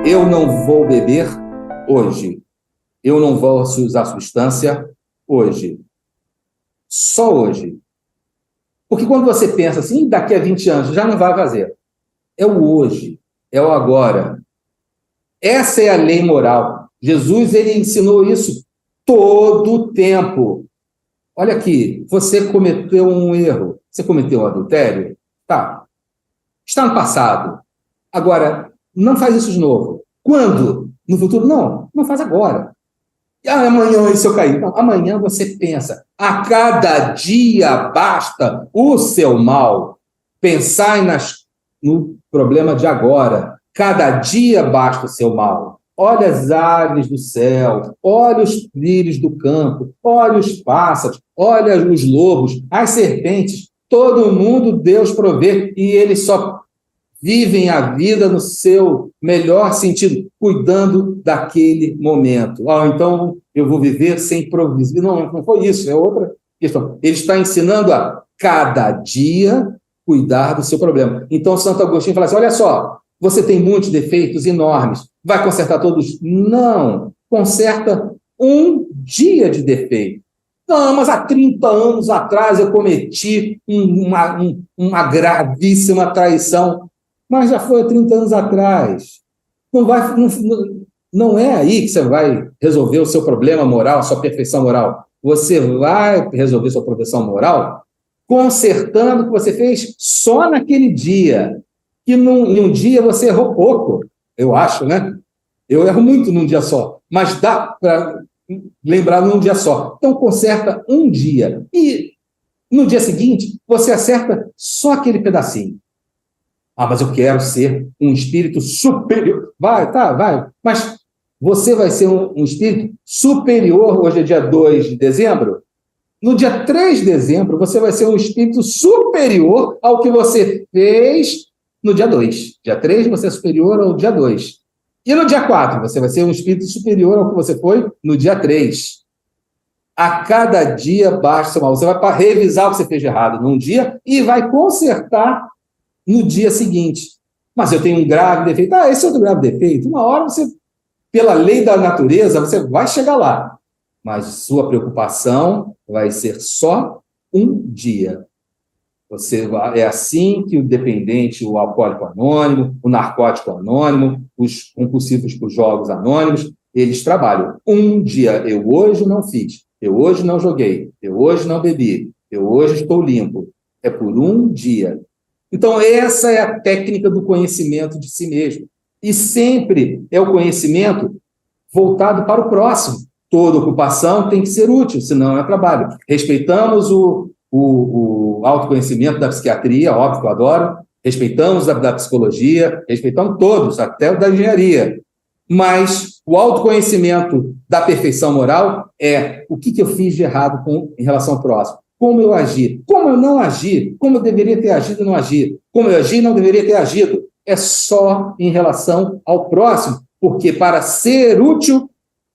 Eu não vou beber hoje. Eu não vou usar substância hoje. Só hoje. Porque quando você pensa assim, daqui a 20 anos, já não vai fazer. É o hoje, é o agora. Essa é a lei moral. Jesus, ele ensinou isso todo o tempo. Olha aqui, você cometeu um erro. Você cometeu um adultério? Tá. Está no passado. Agora, não faz isso de novo. Quando? No futuro? Não, não faz agora. Amanhã, se eu cair. Não, amanhã você pensa. A cada dia basta o seu mal. Pensai no problema de agora. Cada dia basta o seu mal. Olha as aves do céu, olha os lírios do campo, olha os pássaros, olha os lobos, as serpentes. Todo mundo Deus provê e eles só vivem a vida no seu melhor sentido, cuidando daquele momento. Então eu vou viver sem provisão. Não foi isso, é outra questão. Ele está ensinando a cada dia cuidar do seu problema. Então Santo Agostinho fala assim, olha só, você tem muitos defeitos enormes, vai consertar todos? Não, conserta um dia de defeito. Não, mas há 30 anos atrás eu cometi uma gravíssima traição. Mas já foi há 30 anos atrás. Não é aí que você vai resolver o seu problema moral, a sua perfeição moral. Você vai resolver sua perfeição moral consertando o que você fez só naquele dia. E em um dia você errou pouco, eu acho, né? Eu erro muito num dia só, mas dá para lembrar num dia só. Então, conserta um dia. E no dia seguinte, você acerta só aquele pedacinho. Mas eu quero ser um espírito superior. Vai. Mas você vai ser um espírito superior, hoje é dia 2 de dezembro. No dia 3 de dezembro, você vai ser um espírito superior ao que você fez no dia 2. Dia 3, você é superior ao dia 2. E no dia 4, você vai ser um espírito superior ao que você foi no dia 3. A cada dia basta o mal. Você vai revisar o que você fez de errado num dia e vai consertar no dia seguinte. Mas eu tenho um grave defeito. Esse é outro grave defeito. Uma hora você, pela lei da natureza, você vai chegar lá. Mas sua preocupação vai ser só um dia. É assim que o dependente, o alcoólico anônimo, o narcótico anônimo, os compulsivos por jogos anônimos, eles trabalham. Um dia, eu hoje não fiz, eu hoje não joguei, eu hoje não bebi, eu hoje estou limpo. É por um dia. Então, essa é a técnica do conhecimento de si mesmo. E sempre é o conhecimento voltado para o próximo. Toda ocupação tem que ser útil, senão é trabalho. Respeitamos o autoconhecimento da psiquiatria, óbvio que eu adoro, respeitamos da psicologia, respeitamos todos, até o da engenharia. Mas o autoconhecimento da perfeição moral é o que eu fiz de errado em relação ao próximo. Como eu agi, como eu não agi, como eu deveria ter agido e não agi, como eu agi e não deveria ter agido. É só em relação ao próximo, porque para ser útil,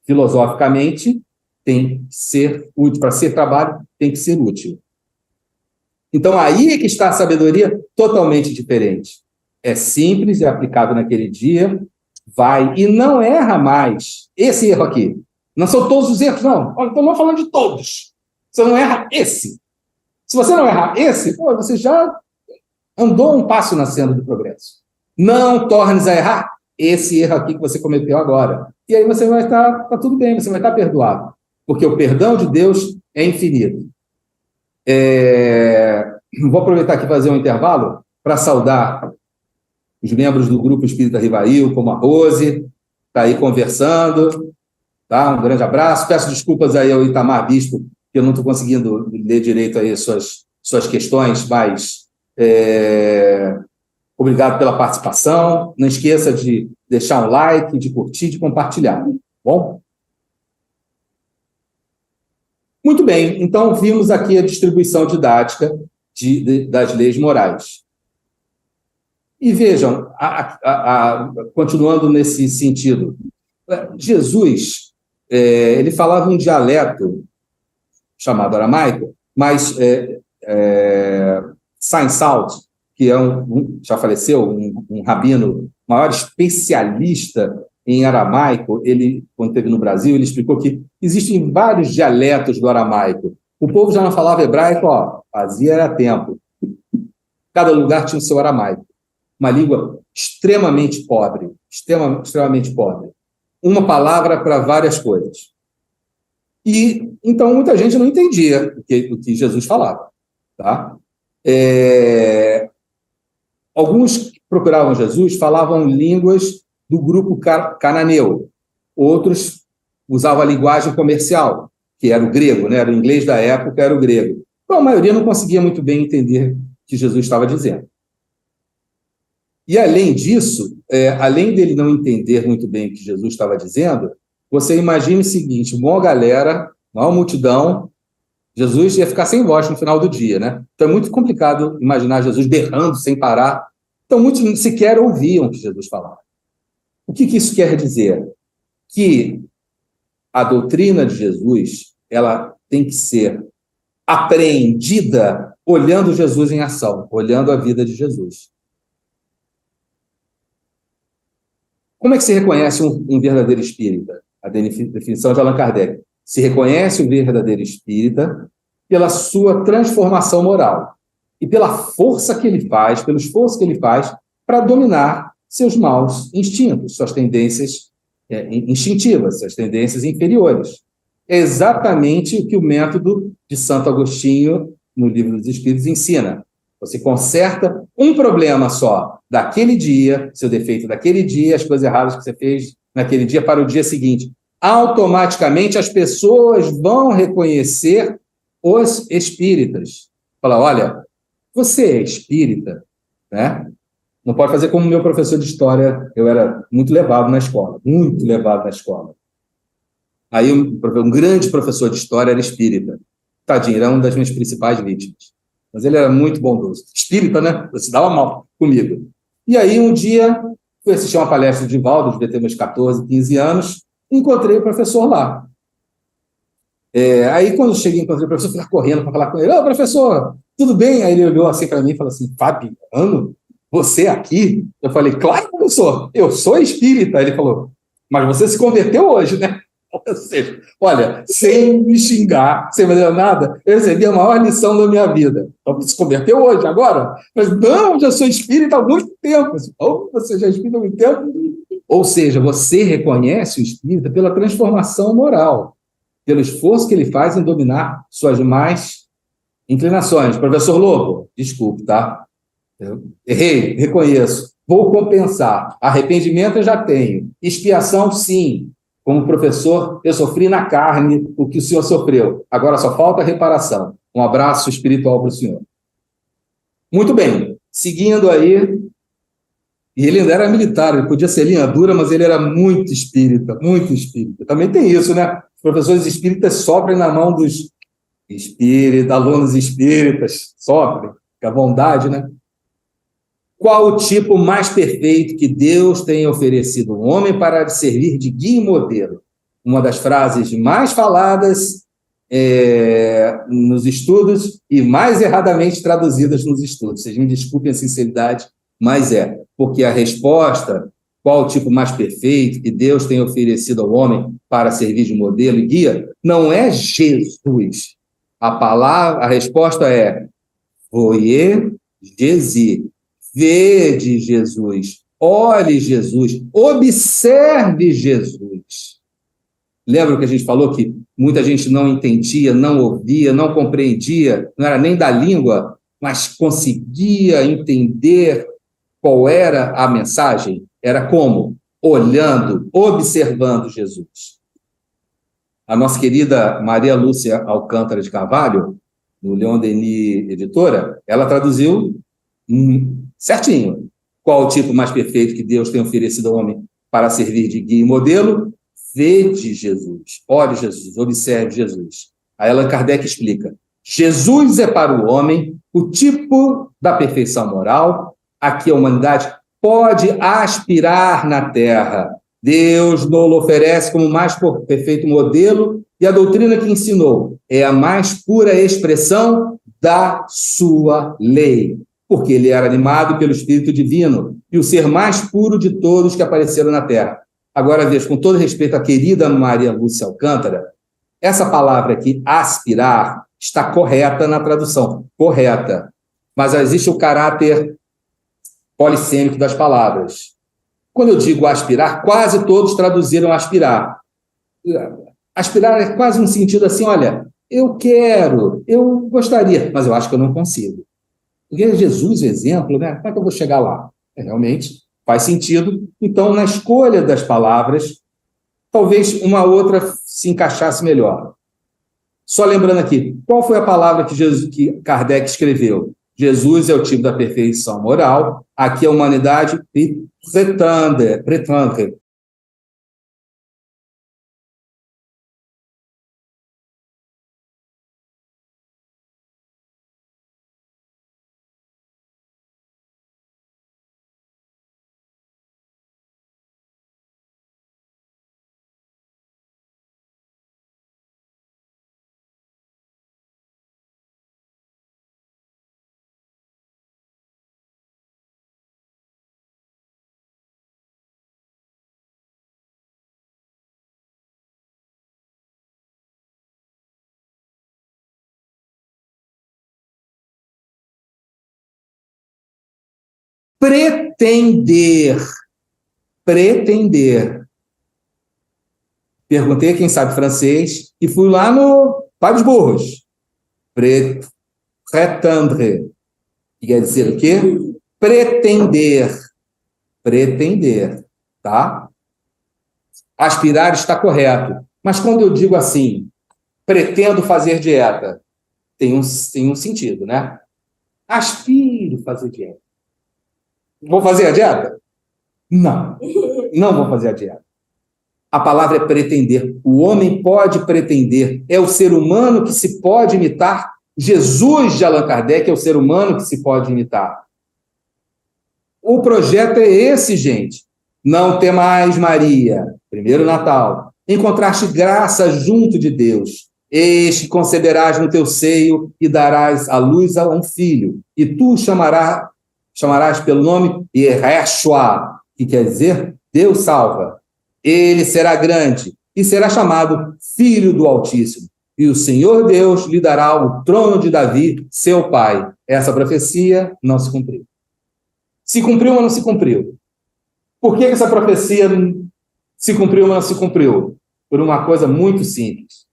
filosoficamente, tem que ser útil. Para ser trabalho, tem que ser útil. Então, aí é que está a sabedoria totalmente diferente. É simples, é aplicado naquele dia, vai e não erra mais. Esse erro aqui. Não são todos os erros, não. Olha, estou não falando de todos. Você não erra esse. Se você não errar esse, você já andou um passo na senda do progresso. Não tornes a errar esse erro aqui que você cometeu agora. E aí você vai estar tudo bem, você vai estar perdoado. Porque o perdão de Deus é infinito. Vou aproveitar aqui e fazer um intervalo para saudar os membros do Grupo Espírita Rivail, como a Rose, está aí conversando. Tá? Um grande abraço. Peço desculpas aí ao Itamar Bispo, que eu não estou conseguindo ler direito aí suas questões, mas obrigado pela participação. Não esqueça de deixar um like, de curtir, de compartilhar. Bom? Muito bem, então vimos aqui a distribuição didática das leis morais. E vejam, continuando nesse sentido, Jesus, ele falava um dialeto chamado aramaico, mas Saint-Sault, que é já faleceu, um rabino, maior especialista em aramaico, ele, quando esteve no Brasil, ele explicou que existem vários dialetos do aramaico. O povo já não falava hebraico, fazia era tempo. Cada lugar tinha o seu aramaico. Uma língua extremamente pobre, extremamente pobre. Uma palavra para várias coisas. E, então, muita gente não entendia o que Jesus falava. Tá? Alguns que procuravam Jesus falavam línguas do grupo cananeu. Outros usavam a linguagem comercial, que era o grego, né? Era o inglês da época, era o grego. Então, a maioria não conseguia muito bem entender o que Jesus estava dizendo. E, além disso, além dele não entender muito bem o que Jesus estava dizendo, você imagine o seguinte, uma galera, uma multidão, Jesus ia ficar sem voz no final do dia, né? Então é muito complicado imaginar Jesus berrando sem parar. Então muitos sequer ouviam o que Jesus falava. O que isso quer dizer? Que a doutrina de Jesus, ela tem que ser apreendida olhando Jesus em ação, olhando a vida de Jesus. Como é que se reconhece um verdadeiro espírita? A definição de Allan Kardec. Se reconhece o verdadeiro espírita pela sua transformação moral e pela força que ele faz, pelo esforço que ele faz para dominar seus maus instintos, suas tendências instintivas, suas tendências inferiores. É exatamente o que o método de Santo Agostinho, no Livro dos Espíritos, ensina. Você conserta um problema só daquele dia, seu defeito daquele dia, as coisas erradas que você fez naquele dia para o dia seguinte. Automaticamente as pessoas vão reconhecer os espíritas. Falar, olha, você é espírita, né? Não pode fazer como meu professor de história, eu era muito levado na escola, muito levado na escola. Aí um grande professor de história era espírita. Tadinho, era uma das minhas principais vítimas. Mas ele era muito bondoso. Espírita, né? Se dava mal comigo. E aí, um dia, fui assistir uma palestra de Valdo, devia ter meus 14, 15 anos, e encontrei o professor lá. Aí, quando eu cheguei, encontrei o professor, fui correndo para falar com ele. Ô, professor, tudo bem? Aí ele olhou assim para mim e falou assim, Fabiano, você aqui? Eu falei, claro, professor, eu sou espírita. Aí ele falou, mas você se converteu hoje, né? Ou seja, olha, sem me xingar, sem fazer nada, eu recebi a maior lição da minha vida. Então, você se converteu hoje, agora? Mas não, já sou espírita há muito tempo. Você já é espírita há muito tempo? Ou seja, você reconhece o espírita pela transformação moral, pelo esforço que ele faz em dominar suas más inclinações. Professor Lobo, desculpe, tá? Eu errei, reconheço. Vou compensar. Arrependimento eu já tenho. Expiação, sim. Como professor, eu sofri na carne o que o senhor sofreu. Agora só falta reparação. Um abraço espiritual para o senhor. Muito bem. Seguindo aí, e ele ainda era militar, ele podia ser linha dura, mas ele era muito espírita, muito espírita. Também tem isso, né? Os professores espíritas sofrem na mão dos alunos espíritas, sofrem, com a bondade, né? Qual o tipo mais perfeito que Deus tem oferecido ao homem para servir de guia e modelo? Uma das frases mais faladas nos estudos e mais erradamente traduzidas nos estudos. Vocês me desculpem a sinceridade, mas porque a resposta, qual o tipo mais perfeito que Deus tem oferecido ao homem para servir de modelo e guia, não é Jesus. A resposta é Voyez Jésus. Vede Jesus, olhe Jesus, observe Jesus. Lembra que a gente falou que muita gente não entendia, não ouvia, não compreendia, não era nem da língua, mas conseguia entender qual era a mensagem? Era como? Olhando, observando Jesus. A nossa querida Maria Lúcia Alcântara de Carvalho, no Leon Denis Editora, ela traduziu certinho. Qual o tipo mais perfeito que Deus tem oferecido ao homem para servir de guia e modelo? Vede Jesus, olhe Jesus, observe Jesus. Aí Allan Kardec explica. Jesus é para o homem o tipo da perfeição moral a que a humanidade pode aspirar na Terra. Deus nos oferece como mais perfeito modelo e a doutrina que ensinou é a mais pura expressão da sua lei. porque ele era animado pelo Espírito Divino e o ser mais puro de todos que apareceram na Terra. Agora, veja, com todo respeito à querida Maria Lúcia Alcântara, essa palavra aqui, aspirar, está correta na tradução, correta. Mas existe o caráter polissêmico das palavras. Quando eu digo aspirar, quase todos traduziram aspirar. Aspirar é quase um sentido assim, olha, eu quero, eu gostaria, mas eu acho que eu não consigo. Porque Jesus, o exemplo, né? Como é que eu vou chegar lá? Realmente faz sentido. Então, na escolha das palavras, talvez uma outra se encaixasse melhor. Só lembrando aqui, qual foi a palavra que Kardec escreveu? Jesus é o tipo da perfeição moral, aqui a humanidade pretende. Pretender. Pretender. Perguntei a quem sabe francês e fui lá no Pai dos Burros. Pretendre. Que quer dizer o quê? Pretender. Pretender. Tá? Aspirar está correto. Mas quando eu digo assim, pretendo fazer dieta, tem um sentido, né? Aspiro fazer dieta. Vou fazer a dieta? Não. Não vou fazer a dieta. A palavra é pretender. O homem pode pretender. É o ser humano que se pode imitar. Jesus de Allan Kardec é o ser humano que se pode imitar. O projeto é esse, gente. Não temais, Maria. Primeiro Natal. Encontraste graça junto de Deus. Eis que conceberás no teu seio e darás à luz a um filho. E tu chamarás pelo nome Yeshua, que quer dizer Deus salva. Ele será grande e será chamado Filho do Altíssimo. E o Senhor Deus lhe dará o trono de Davi, seu pai. Essa profecia não se cumpriu. Se cumpriu ou não se cumpriu? Por que essa profecia se cumpriu ou não se cumpriu? Por uma coisa muito simples.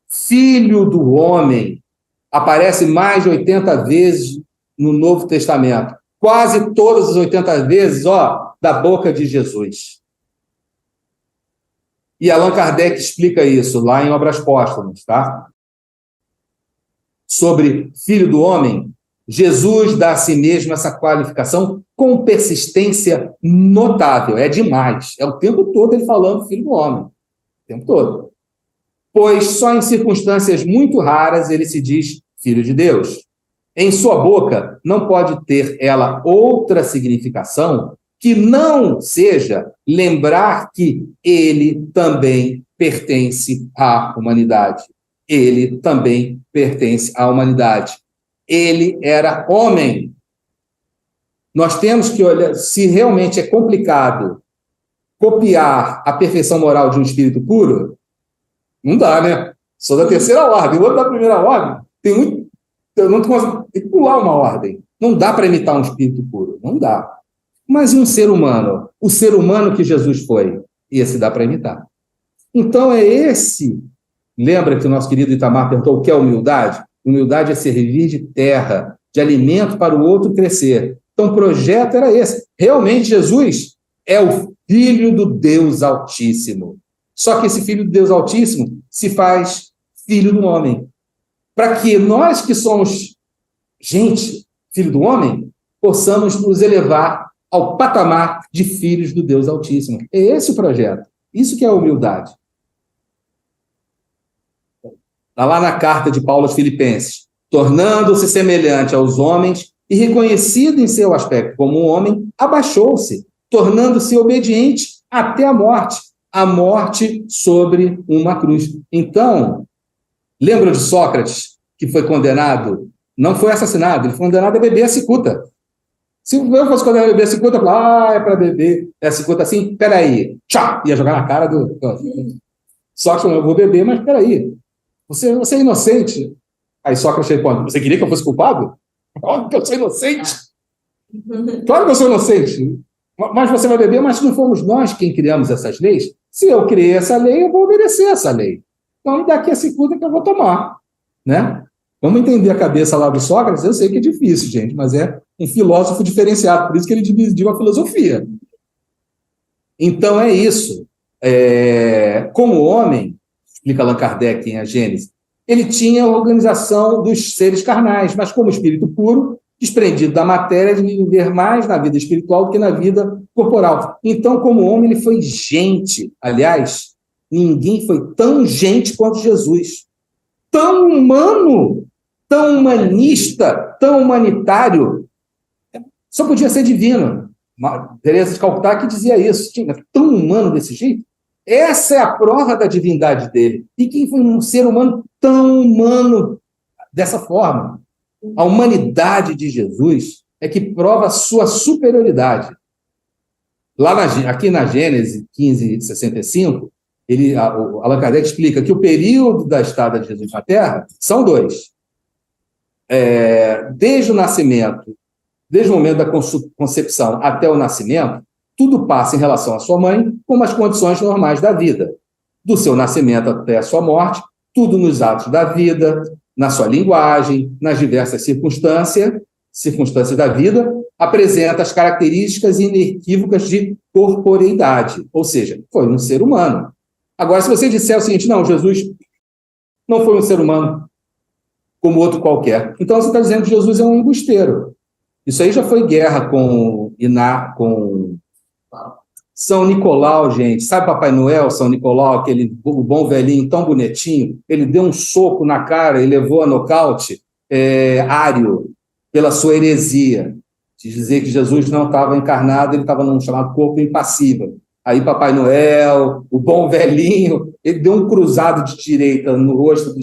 Filho do homem aparece mais de 80 vezes no Novo Testamento. Quase todas as 80 vezes, da boca de Jesus. E Allan Kardec explica isso lá em Obras Póstumas, tá? Sobre filho do homem, Jesus dá a si mesmo essa qualificação com persistência notável. É demais. É o tempo todo ele falando filho do homem. O tempo todo. Pois só em circunstâncias muito raras ele se diz filho de Deus. Em sua boca não pode ter ela outra significação que não seja lembrar que ele também pertence à humanidade. Ele também pertence à humanidade. Ele era homem. Nós temos que olhar, se realmente é complicado copiar a perfeição moral de um espírito puro, não dá, né? Sou da terceira ordem, o outro da primeira ordem. Eu não consigo pular uma ordem. Não dá para imitar um espírito puro, não dá. Mas e um ser humano? O ser humano que Jesus foi, esse dá para imitar. Então é esse. Lembra que o nosso querido Itamar perguntou o que é humildade? Humildade é servir de terra, de alimento para o outro crescer. Então o projeto era esse. Realmente Jesus é o Filho do Deus Altíssimo. Só que esse Filho do Deus Altíssimo se faz filho do homem. Para que nós que somos gente, filho do homem, possamos nos elevar ao patamar de filhos do Deus Altíssimo. É esse o projeto. Isso que é a humildade. Está lá na carta de Paulo aos Filipenses. Tornando-se semelhante aos homens e reconhecido em seu aspecto como um homem, abaixou-se, tornando-se obediente até a morte sobre uma cruz. Então, lembram de Sócrates, que foi condenado Não foi assassinado, ele foi condenado a beber a cicuta. Se eu fosse condenado a beber a cicuta, eu falava, é para beber a cicuta assim, peraí, tchau, ia jogar na cara do... Sócrates falou, eu vou beber, mas peraí, você é inocente. Aí Sócrates responde, você queria que eu fosse culpado? Óbvio que eu sou inocente. Claro que eu sou inocente. Mas você vai beber, mas não fomos nós quem criamos essas leis. Se eu criei essa lei, eu vou obedecer essa lei. Então, me dá aqui a cicuta que eu vou tomar. Né? Vamos entender a cabeça lá do Sócrates? Eu sei que é difícil, gente, mas é um filósofo diferenciado, por isso que ele dividiu a filosofia. Então, é isso. Como homem, explica Allan Kardec em A Gênese, ele tinha a organização dos seres carnais, mas como espírito puro, desprendido da matéria, de viver mais na vida espiritual do que na vida corporal. Então, como homem, ele foi gente. Aliás, ninguém foi tão gente quanto Jesus. Tão humano, tão humanista, tão humanitário. Só podia ser divino. Teresa de Calcutá que dizia isso. Tinha tão humano desse jeito. Essa é a prova da divindade dele. E quem foi um ser humano tão humano dessa forma? A humanidade de Jesus é que prova a sua superioridade. Aqui na Gênesis 15:65, Allan Kardec explica que o período da estada de Jesus na Terra são 2. Desde o nascimento, desde o momento da concepção até o nascimento, tudo passa em relação à sua mãe como as condições normais da vida. Do seu nascimento até a sua morte, tudo nos atos da vida, na sua linguagem, nas diversas circunstâncias da vida, apresenta as características inequívocas de corporeidade, ou seja, foi um ser humano. Agora, se você disser o seguinte, não, Jesus não foi um ser humano como outro qualquer, então você está dizendo que Jesus é um embusteiro. Isso aí já foi guerra com São Nicolau, gente. Sabe Papai Noel, São Nicolau, o bom velhinho tão bonitinho? Ele deu um soco na cara e levou a nocaute Ário, pela sua heresia, de dizer que Jesus não estava encarnado, ele estava num chamado corpo impassível. Aí Papai Noel, o bom velhinho, ele deu um cruzado de direita no rosto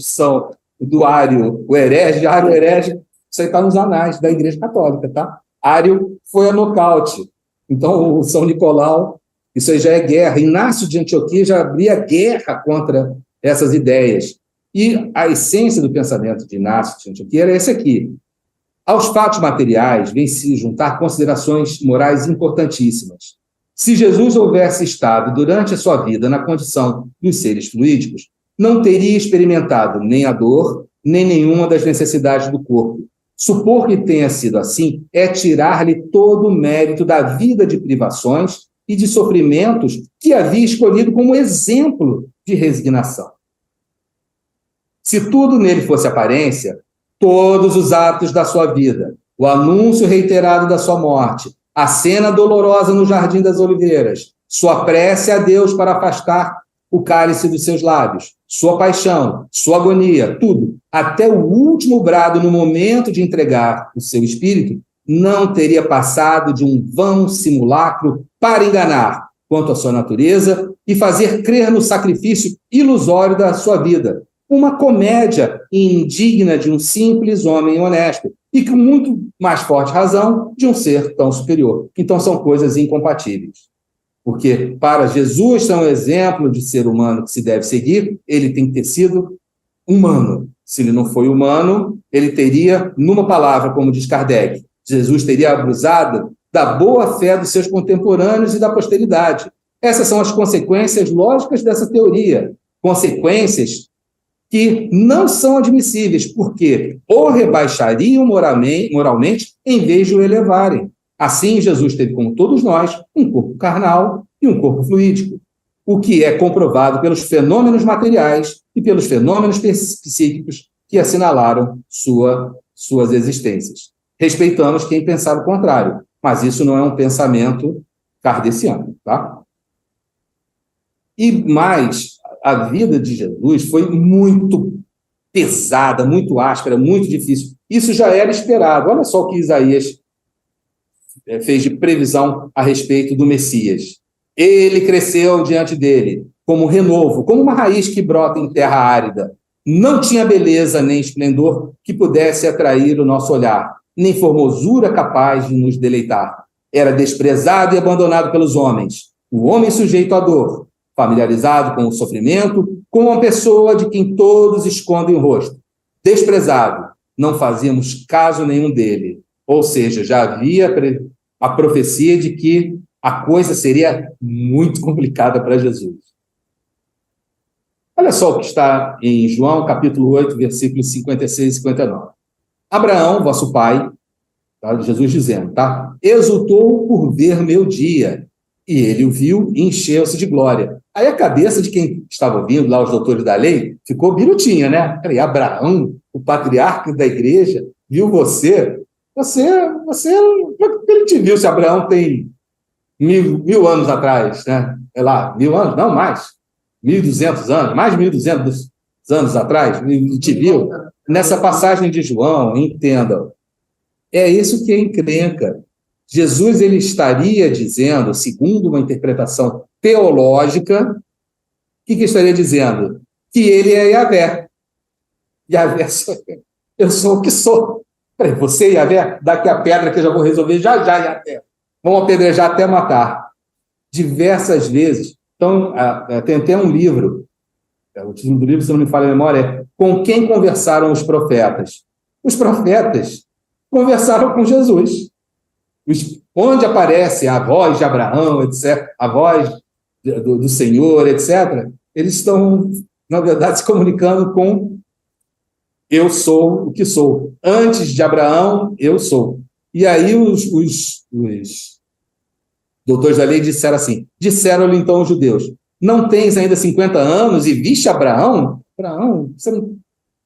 do Ário, o herege, Ário herege. Isso aí está nos anais da Igreja Católica, tá? Ário foi a nocaute. Então, o São Nicolau, isso aí já é guerra. Inácio de Antioquia já abria guerra contra essas ideias. E a essência do pensamento de Inácio de Antioquia era esse aqui. Aos fatos materiais vem se juntar considerações morais importantíssimas. Se Jesus houvesse estado durante a sua vida na condição dos seres fluídicos, não teria experimentado nem a dor, nem nenhuma das necessidades do corpo. Supor que tenha sido assim é tirar-lhe todo o mérito da vida de privações e de sofrimentos que havia escolhido como exemplo de resignação. Se tudo nele fosse aparência, todos os atos da sua vida, o anúncio reiterado da sua morte, a cena dolorosa no Jardim das Oliveiras, sua prece a Deus para afastar o cálice dos seus lábios, sua paixão, sua agonia, tudo, até o último brado no momento de entregar o seu espírito, não teria passado de um vão simulacro para enganar quanto à sua natureza e fazer crer no sacrifício ilusório da sua vida, uma comédia indigna de um simples homem honesto e com muito mais forte razão de um ser tão superior. Então são coisas incompatíveis. Porque para Jesus ser um exemplo de ser humano que se deve seguir, ele tem que ter sido humano. Se ele não foi humano, ele teria, numa palavra, como diz Kardec, Jesus teria abusado da boa fé dos seus contemporâneos e da posteridade. Essas são as consequências lógicas dessa teoria. Consequências que não são admissíveis, porque o rebaixariam moralmente em vez de o elevarem. Assim, Jesus teve, como todos nós, um corpo carnal e um corpo fluídico, o que é comprovado pelos fenômenos materiais e pelos fenômenos psíquicos que assinalaram suas existências. Respeitamos quem pensar o contrário, mas isso não é um pensamento kardeciano, tá? E mais, a vida de Jesus foi muito pesada, muito áspera, muito difícil. Isso já era esperado. Olha só o que Isaías fez de previsão a respeito do Messias. Ele cresceu diante dele como renovo, como uma raiz que brota em terra árida. Não tinha beleza nem esplendor que pudesse atrair o nosso olhar, nem formosura capaz de nos deleitar. Era desprezado e abandonado pelos homens, o homem sujeito à dor, familiarizado com o sofrimento, como uma pessoa de quem todos escondem o rosto. Desprezado, não fazíamos caso nenhum dele. Ou seja, já havia a profecia de que a coisa seria muito complicada para Jesus. Olha só o que está em João, capítulo 8, versículos 56 e 59. Abraão, vosso pai, tá? Jesus dizendo, tá? Exultou por ver meu dia, e ele o viu e encheu-se de glória. Aí a cabeça de quem estava ouvindo, lá os doutores da lei, ficou birutinha, né? Peraí, Abraão, o patriarca da igreja, viu você, ele te viu se Abraão tem mil anos atrás, né? É lá, 1000 anos? Não, mais. 1.200 anos, mais de 1.200 anos atrás, te viu? Nessa passagem de João, entendam, é isso que é encrenca. Jesus ele estaria dizendo, segundo uma interpretação teológica, o que estaria dizendo? Que ele é Yahvé. Yahvé, eu sou o que sou. Peraí, você, Yahvé, daqui a pedra que eu já vou resolver já, Yahvé. Vamos apedrejar até matar. Diversas vezes. Então, tem até um livro, o título do livro, se não me falha a memória, é Com Quem Conversaram os Profetas? Os profetas conversaram com Jesus. Onde aparece a voz de Abraão, etc., a voz do Senhor, etc., eles estão, na verdade, se comunicando com eu sou o que sou. Antes de Abraão, eu sou. E aí os doutores da lei disseram assim, disseram-lhe então os judeus, não tens ainda 50 anos e viste Abraão? Abraão, você não...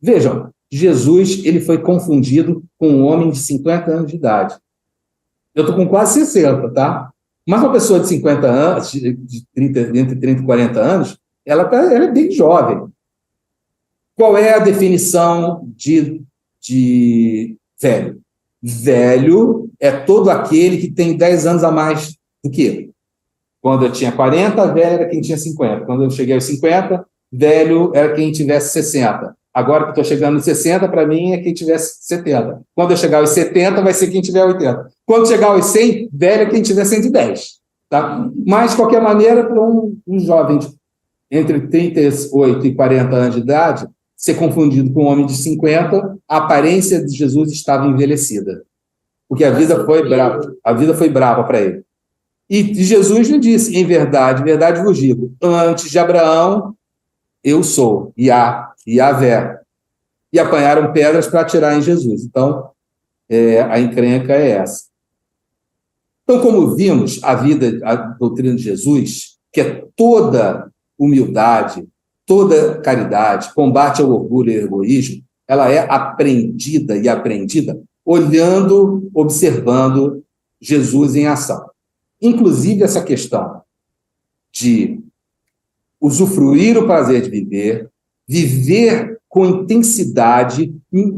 Vejam, Jesus ele foi confundido com um homem de 50 anos de idade. Eu estou com quase 60, tá? Mas uma pessoa de 50 anos, entre 30 e 40 anos, ela é bem jovem. Qual é a definição de velho? Velho é todo aquele que tem 10 anos a mais do que eu. Quando eu tinha 40, velho era quem tinha 50. Quando eu cheguei aos 50, velho era quem tivesse 60. Agora que estou chegando aos 60, para mim é quem tivesse 70. Quando eu chegar aos 70, vai ser quem tiver 80. Quando chegar aos 100, velho é quem tiver 110. Tá? Mas, de qualquer maneira, para um jovem entre 38 e 40 anos de idade, ser confundido com um homem de 50, a aparência de Jesus estava envelhecida. Porque a vida foi brava para ele. E Jesus lhe disse, em verdade vos digo, antes de Abraão, eu sou, Yahvé. E apanharam pedras para atirar em Jesus. Então, a encrenca é essa. Então, como vimos, a doutrina de Jesus, que é toda humildade, toda caridade, combate ao orgulho e ao egoísmo, ela é aprendida e aprendida olhando, observando Jesus em ação. Inclusive essa questão de usufruir o prazer de viver com intensidade,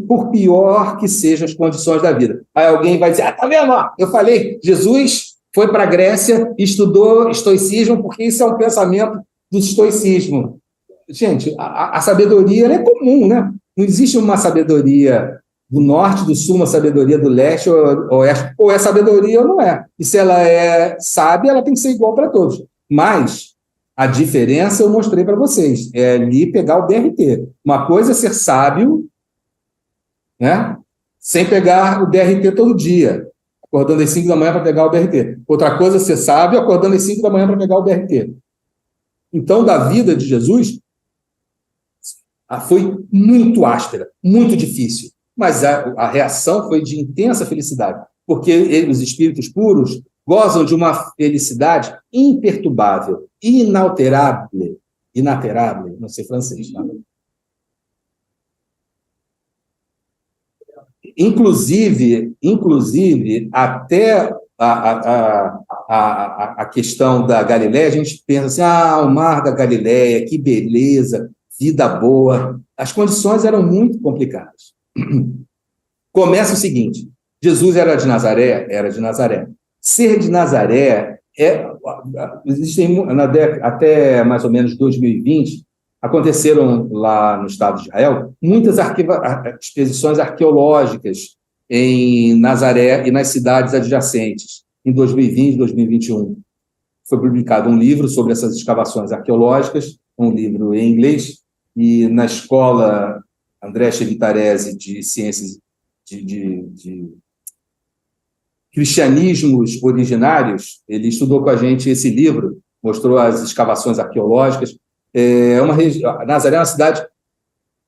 por pior que sejam as condições da vida. Aí alguém vai dizer, tá vendo? Eu falei, Jesus foi para a Grécia e estudou estoicismo, porque isso é um pensamento do estoicismo. Gente, a sabedoria ela é comum, né? Não existe uma sabedoria do norte, do sul, uma sabedoria do leste ou oeste. Ou é sabedoria ou não é. E se ela é sábia, ela tem que ser igual para todos. Mas a diferença eu mostrei para vocês. É ali pegar o DRT. Uma coisa é ser sábio, né? Sem pegar o DRT todo dia. Acordando às 5 da manhã para pegar o DRT. Outra coisa é ser sábio, acordando às 5 da manhã para pegar o DRT. Então, da vida de Jesus, foi muito áspera, muito difícil. Mas a reação foi de intensa felicidade, porque os espíritos puros gozam de uma felicidade imperturbável, inalterável, não sei francês, tá? Inclusive, até a questão da Galileia, a gente pensa assim, o mar da Galileia, que beleza, vida boa. As condições eram muito complicadas. Começa o seguinte, Jesus era de Nazaré. Ser de Nazaré existem até mais ou menos 2020 Aconteceram lá no Estado de Israel muitas expedições arqueológicas em Nazaré e nas cidades adjacentes, em 2020 e 2021. Foi publicado um livro sobre essas escavações arqueológicas, um livro em inglês, e na escola André Chevitarese de Ciências de Cristianismos Originários, ele estudou com a gente esse livro, mostrou as escavações arqueológicas. Nazaré é uma cidade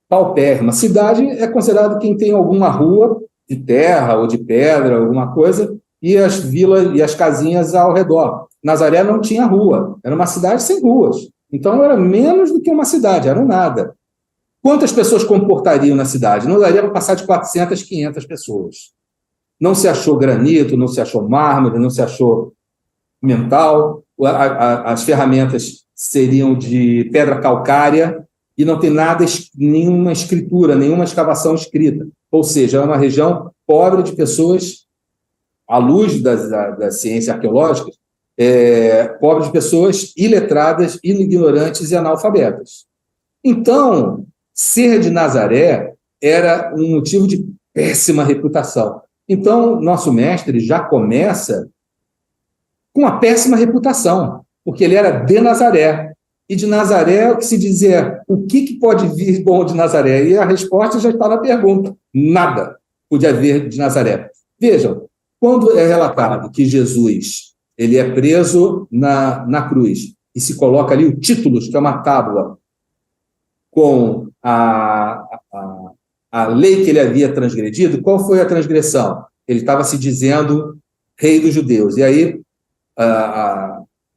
paupérrima. Cidade é considerado quem tem alguma rua de terra ou de pedra, alguma coisa, e as vilas e as casinhas ao redor. Nazaré não tinha rua, era uma cidade sem ruas. Então, era menos do que uma cidade, era um nada. Quantas pessoas comportariam na cidade? Não daria para passar de 400, 500 pessoas. Não se achou granito, não se achou mármore, não se achou metal. As ferramentas seriam de pedra calcária e não tem nada, nenhuma escritura, nenhuma escavação escrita. Ou seja, é uma região pobre de pessoas, à luz da ciência arqueológica, pobre de pessoas iletradas, ignorantes e analfabetas. Então, ser de Nazaré era um motivo de péssima reputação. Então, nosso mestre já começa com uma péssima reputação, porque ele era de Nazaré. E de Nazaré, o que se dizia, o que pode vir bom de Nazaré? E a resposta já está na pergunta. Nada podia vir de Nazaré. Vejam, quando é relatado que Jesus ele é preso na cruz e se coloca ali o títulos, que é uma tábua, com a lei que ele havia transgredido, qual foi a transgressão? Ele estava se dizendo rei dos judeus. E aí,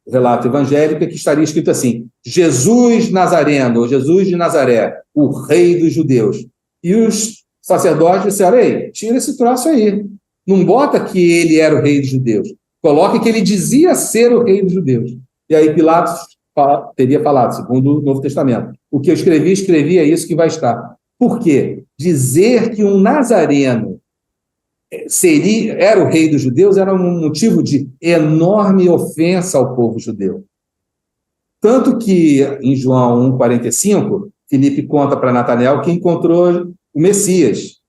o relato evangélico é que estaria escrito assim, Jesus Nazareno, ou Jesus de Nazaré, o rei dos judeus. E os sacerdotes disseram, ei, tira esse troço aí. Não bota que ele era o rei dos judeus. Coloca que ele dizia ser o rei dos judeus. E aí Pilatos teria falado, segundo o Novo Testamento. O que eu escrevi é isso que vai estar. Por quê? Dizer que um nazareno era o rei dos judeus era um motivo de enorme ofensa ao povo judeu. Tanto que, em João 1,45, Filipe conta para Natanael que encontrou o Messias.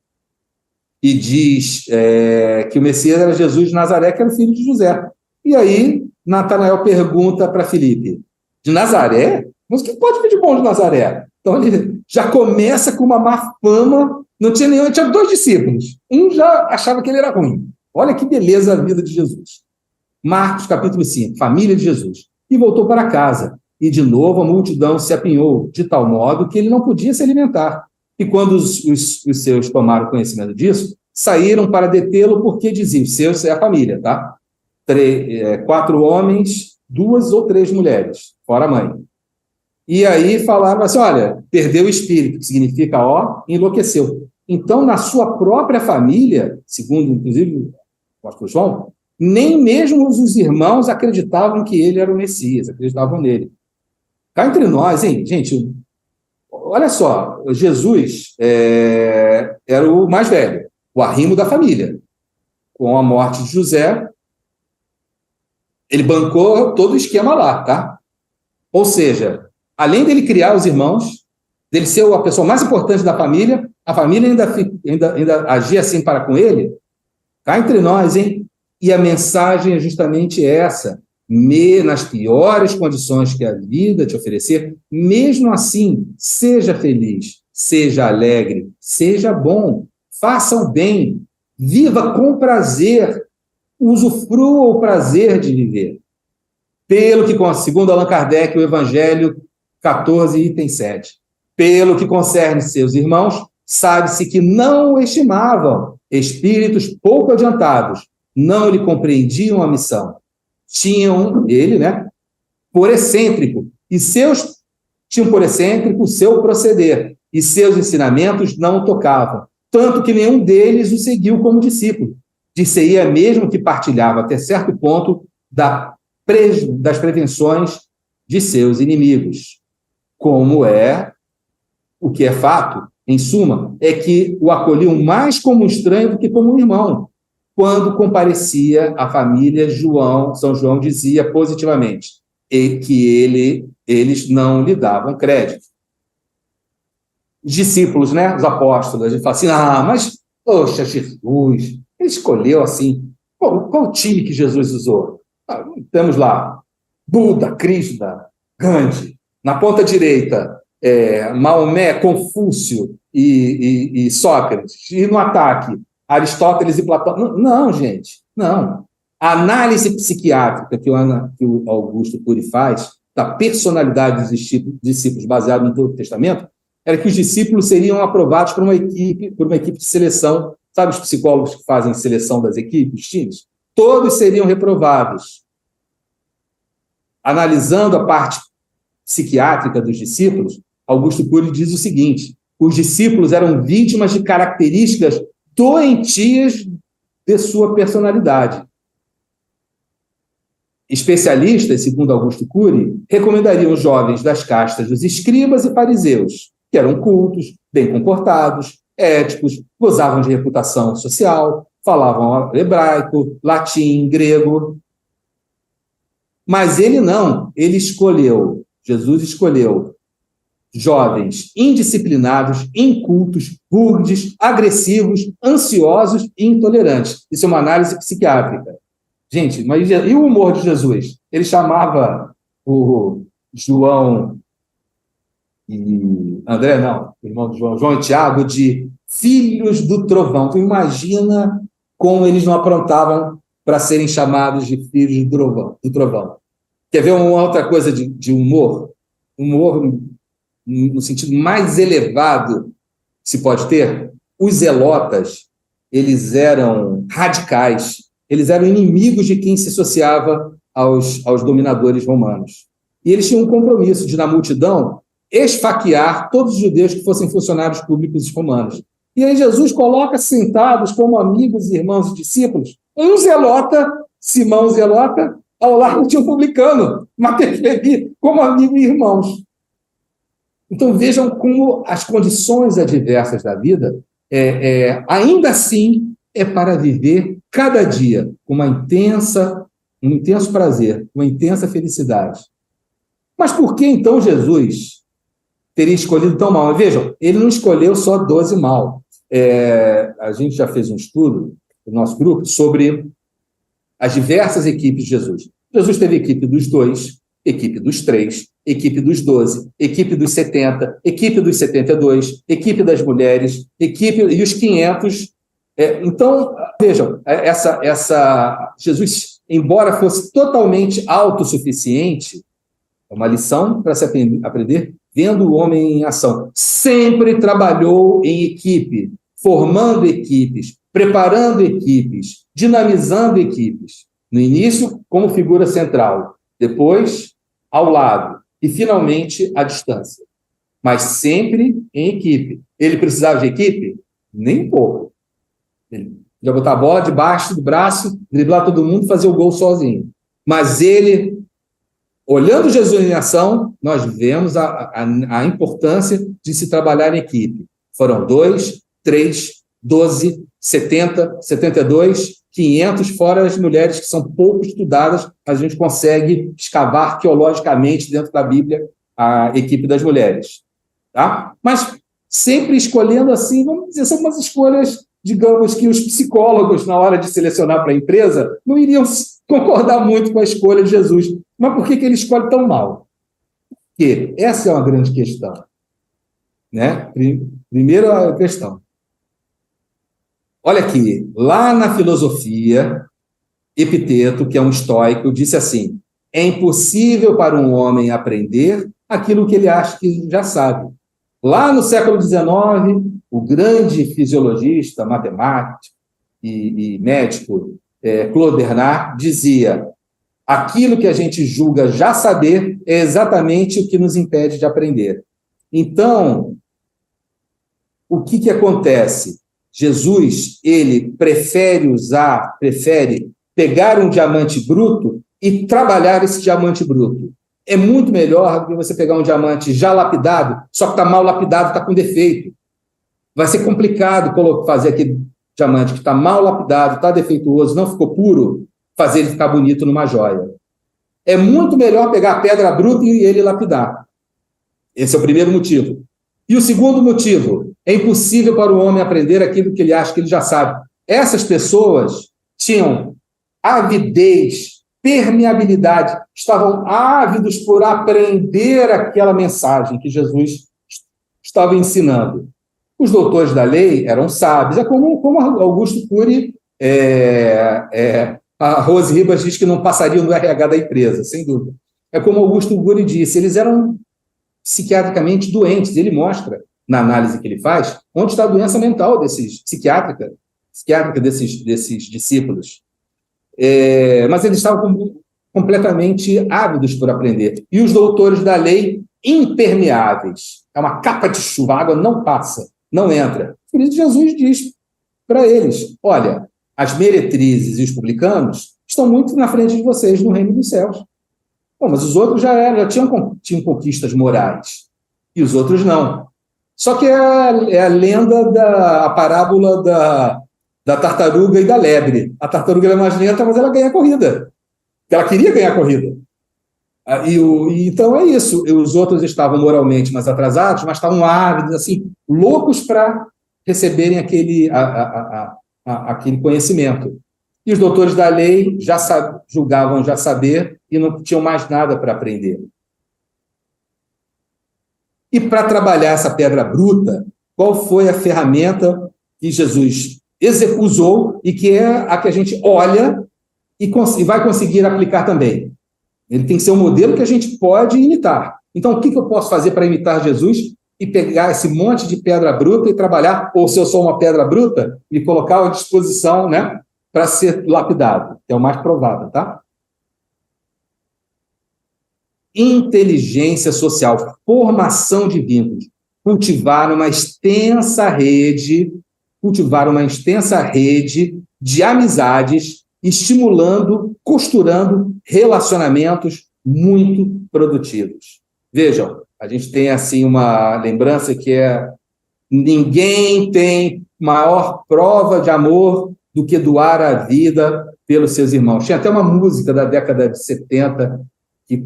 E diz que o Messias era Jesus de Nazaré, que era o filho de José. E aí, Natanael pergunta para Filipe, de Nazaré? Mas o que pode vir de bom de Nazaré? Então, ele já começa com uma má fama. Não tinha nenhum, tinha 2 discípulos. Um já achava que ele era ruim. Olha que beleza a vida de Jesus. Marcos, capítulo 5, família de Jesus. E voltou para casa. E, de novo, a multidão se apinhou de tal modo que ele não podia se alimentar. E quando os seus tomaram conhecimento disso, saíram para detê-lo porque diziam, seus é a família, tá? 4 homens, 2 ou 3 mulheres, fora a mãe. E aí falaram assim, olha, perdeu o espírito, que significa, enlouqueceu. Então, na sua própria família, segundo, inclusive, o apóstolo João, nem mesmo os irmãos acreditavam que ele era o Messias, acreditavam nele. Cá entre nós, hein, gente, olha só, Jesus era o mais velho, o arrimo da família. Com a morte de José, ele bancou todo o esquema lá, tá? Ou seja, além dele criar os irmãos, dele ser a pessoa mais importante da família, a família ainda agia assim para com ele. Cá entre nós, hein? E a mensagem é justamente essa. Nas piores condições que a vida te oferecer, mesmo assim, seja feliz, seja alegre, seja bom, faça o bem, viva com prazer, usufrua o prazer de viver. Pelo que, segundo Allan Kardec, o Evangelho 14, item 7, pelo que concerne seus irmãos, sabe-se que não o estimavam, espíritos pouco adiantados, não lhe compreendiam a missão. Tinham ele, por excêntrico, e tinham por excêntrico o seu proceder, e seus ensinamentos não o tocavam, tanto que nenhum deles o seguiu como discípulo. Dir-se-ia mesmo que partilhava até certo ponto das prevenções de seus inimigos. Como o que é fato, em suma, é que o acolhiam mais como um estranho do que como um irmão. Quando comparecia à família, São João dizia positivamente que eles não lhe davam crédito. os discípulos, né, os apóstolos, a gente fala assim, mas, poxa, Jesus, ele escolheu assim, qual time que Jesus usou? Temos lá Buda, Krishna, Gandhi, na ponta direita, Maomé, Confúcio e Sócrates, e no ataque, Aristóteles e Platão. Não, gente, não. A análise psiquiátrica que o Augusto Cury faz da personalidade dos discípulos baseado no Novo Testamento era que os discípulos seriam aprovados por uma equipe de seleção. Sabe os psicólogos que fazem seleção das equipes, dos times? Todos seriam reprovados. Analisando a parte psiquiátrica dos discípulos, Augusto Cury diz o seguinte: os discípulos eram vítimas de características doentias de sua personalidade. Especialistas, segundo Augusto Cury, recomendariam os jovens das castas dos escribas e fariseus, que eram cultos, bem comportados, éticos, gozavam de reputação social, falavam hebraico, latim, grego. Mas ele não, Jesus escolheu jovens indisciplinados, incultos, rudes, agressivos, ansiosos e intolerantes. Isso é uma análise psiquiátrica. Gente, mas e o humor de Jesus? Ele chamava o João e André, não, o irmão do João e Tiago, de filhos do trovão. Tu imagina como eles não aprontavam para serem chamados de filhos do trovão. Quer ver uma outra coisa de humor? Humor no sentido mais elevado que se pode ter? Os zelotas, eles eram radicais, eles eram inimigos de quem se associava aos dominadores romanos. E eles tinham um compromisso de, na multidão, esfaquear todos os judeus que fossem funcionários públicos romanos. E aí Jesus coloca sentados como amigos, irmãos e discípulos, um zelota, Simão Zelota, ao lado de um publicano, Mateus Levi, como amigo e irmãos. Então vejam como as condições adversas da vida, ainda assim, é para viver cada dia com um intenso prazer, uma intensa felicidade. Mas por que então Jesus teria escolhido tão mal? Vejam, ele não escolheu só 12 mal. A gente já fez um estudo no nosso grupo sobre as diversas equipes de Jesus. Jesus teve equipe dos 2, equipe dos 3, equipe dos 12, equipe dos 70, equipe dos 72, equipe das mulheres, equipe e os 500. Então, vejam, Jesus, embora fosse totalmente autossuficiente, é uma lição para se aprender vendo o homem em ação. Sempre trabalhou em equipe, formando equipes, preparando equipes, dinamizando equipes. No início, como figura central, depois, ao lado, e, finalmente, à distância. Mas sempre em equipe. Ele precisava de equipe? Nem um pouco. Ele ia botar a bola debaixo do braço, driblar todo mundo e fazer o gol sozinho. Mas ele, olhando Jesus em ação, nós vemos a importância de se trabalhar em equipe. Foram 2, 3, 12, 70, 72, 500, fora as mulheres que são pouco estudadas, a gente consegue escavar arqueologicamente dentro da Bíblia a equipe das mulheres. Tá? Mas sempre escolhendo assim, vamos dizer, são umas escolhas, digamos, que os psicólogos, na hora de selecionar para a empresa, não iriam concordar muito com a escolha de Jesus. Mas por que ele escolhe tão mal? Porque essa é uma grande questão. Né? Primeira questão. Olha aqui, lá na filosofia, Epiteto, que é um estoico, disse assim: é impossível para um homem aprender aquilo que ele acha que já sabe. Lá no século XIX, o grande fisiologista, matemático e médico Claude Bernard dizia: aquilo que a gente julga já saber é exatamente o que nos impede de aprender. Então, o que acontece? Jesus, ele prefere pegar um diamante bruto e trabalhar esse diamante bruto. É muito melhor do que você pegar um diamante já lapidado, só que está mal lapidado, está com defeito. Vai ser complicado fazer aquele diamante que está mal lapidado, está defeituoso, não ficou puro, fazer ele ficar bonito numa joia. É muito melhor pegar a pedra bruta e ele lapidar. Esse é o primeiro motivo. E o segundo motivo, é impossível para o homem aprender aquilo que ele acha que ele já sabe. Essas pessoas tinham avidez, permeabilidade, estavam ávidos por aprender aquela mensagem que Jesus estava ensinando. Os doutores da lei eram sábios, é como Augusto Cury, a Rose Ribas diz que não passariam no RH da empresa, sem dúvida. É como Augusto Cury disse, eles eram psiquiatricamente doentes, ele mostra, na análise que ele faz, onde está a doença mental psiquiátrica desses discípulos. Mas eles estavam completamente ávidos por aprender. E os doutores da lei, impermeáveis. É uma capa de chuva, a água não passa, não entra. Por isso Jesus diz para eles, olha, as meretrizes e os publicanos estão muito na frente de vocês no reino dos céus. Bom, mas os outros já tinham conquistas morais, e os outros não. Só que é a lenda, a parábola da tartaruga e da lebre. A tartaruga é mais lenta, mas ela ganha a corrida. Ela queria ganhar a corrida. Então é isso. Os outros estavam moralmente mais atrasados, mas estavam ávidos, assim, loucos para receberem aquele conhecimento. E os doutores da lei julgavam já saber e não tinham mais nada para aprender. E para trabalhar essa pedra bruta, qual foi a ferramenta que Jesus usou e que é a que a gente olha e vai conseguir aplicar também? Ele tem que ser um modelo que a gente pode imitar. Então, o que eu posso fazer para imitar Jesus e pegar esse monte de pedra bruta e trabalhar, ou se eu sou uma pedra bruta, e colocar à disposição, né, para ser lapidado, que é o mais provável, tá? Inteligência social, formação de vínculos, cultivar uma extensa rede de amizades, estimulando, costurando relacionamentos muito produtivos. Vejam, a gente tem assim uma lembrança que ninguém tem maior prova de amor do que doar a vida pelos seus irmãos. Tinha até uma música da década de 70 que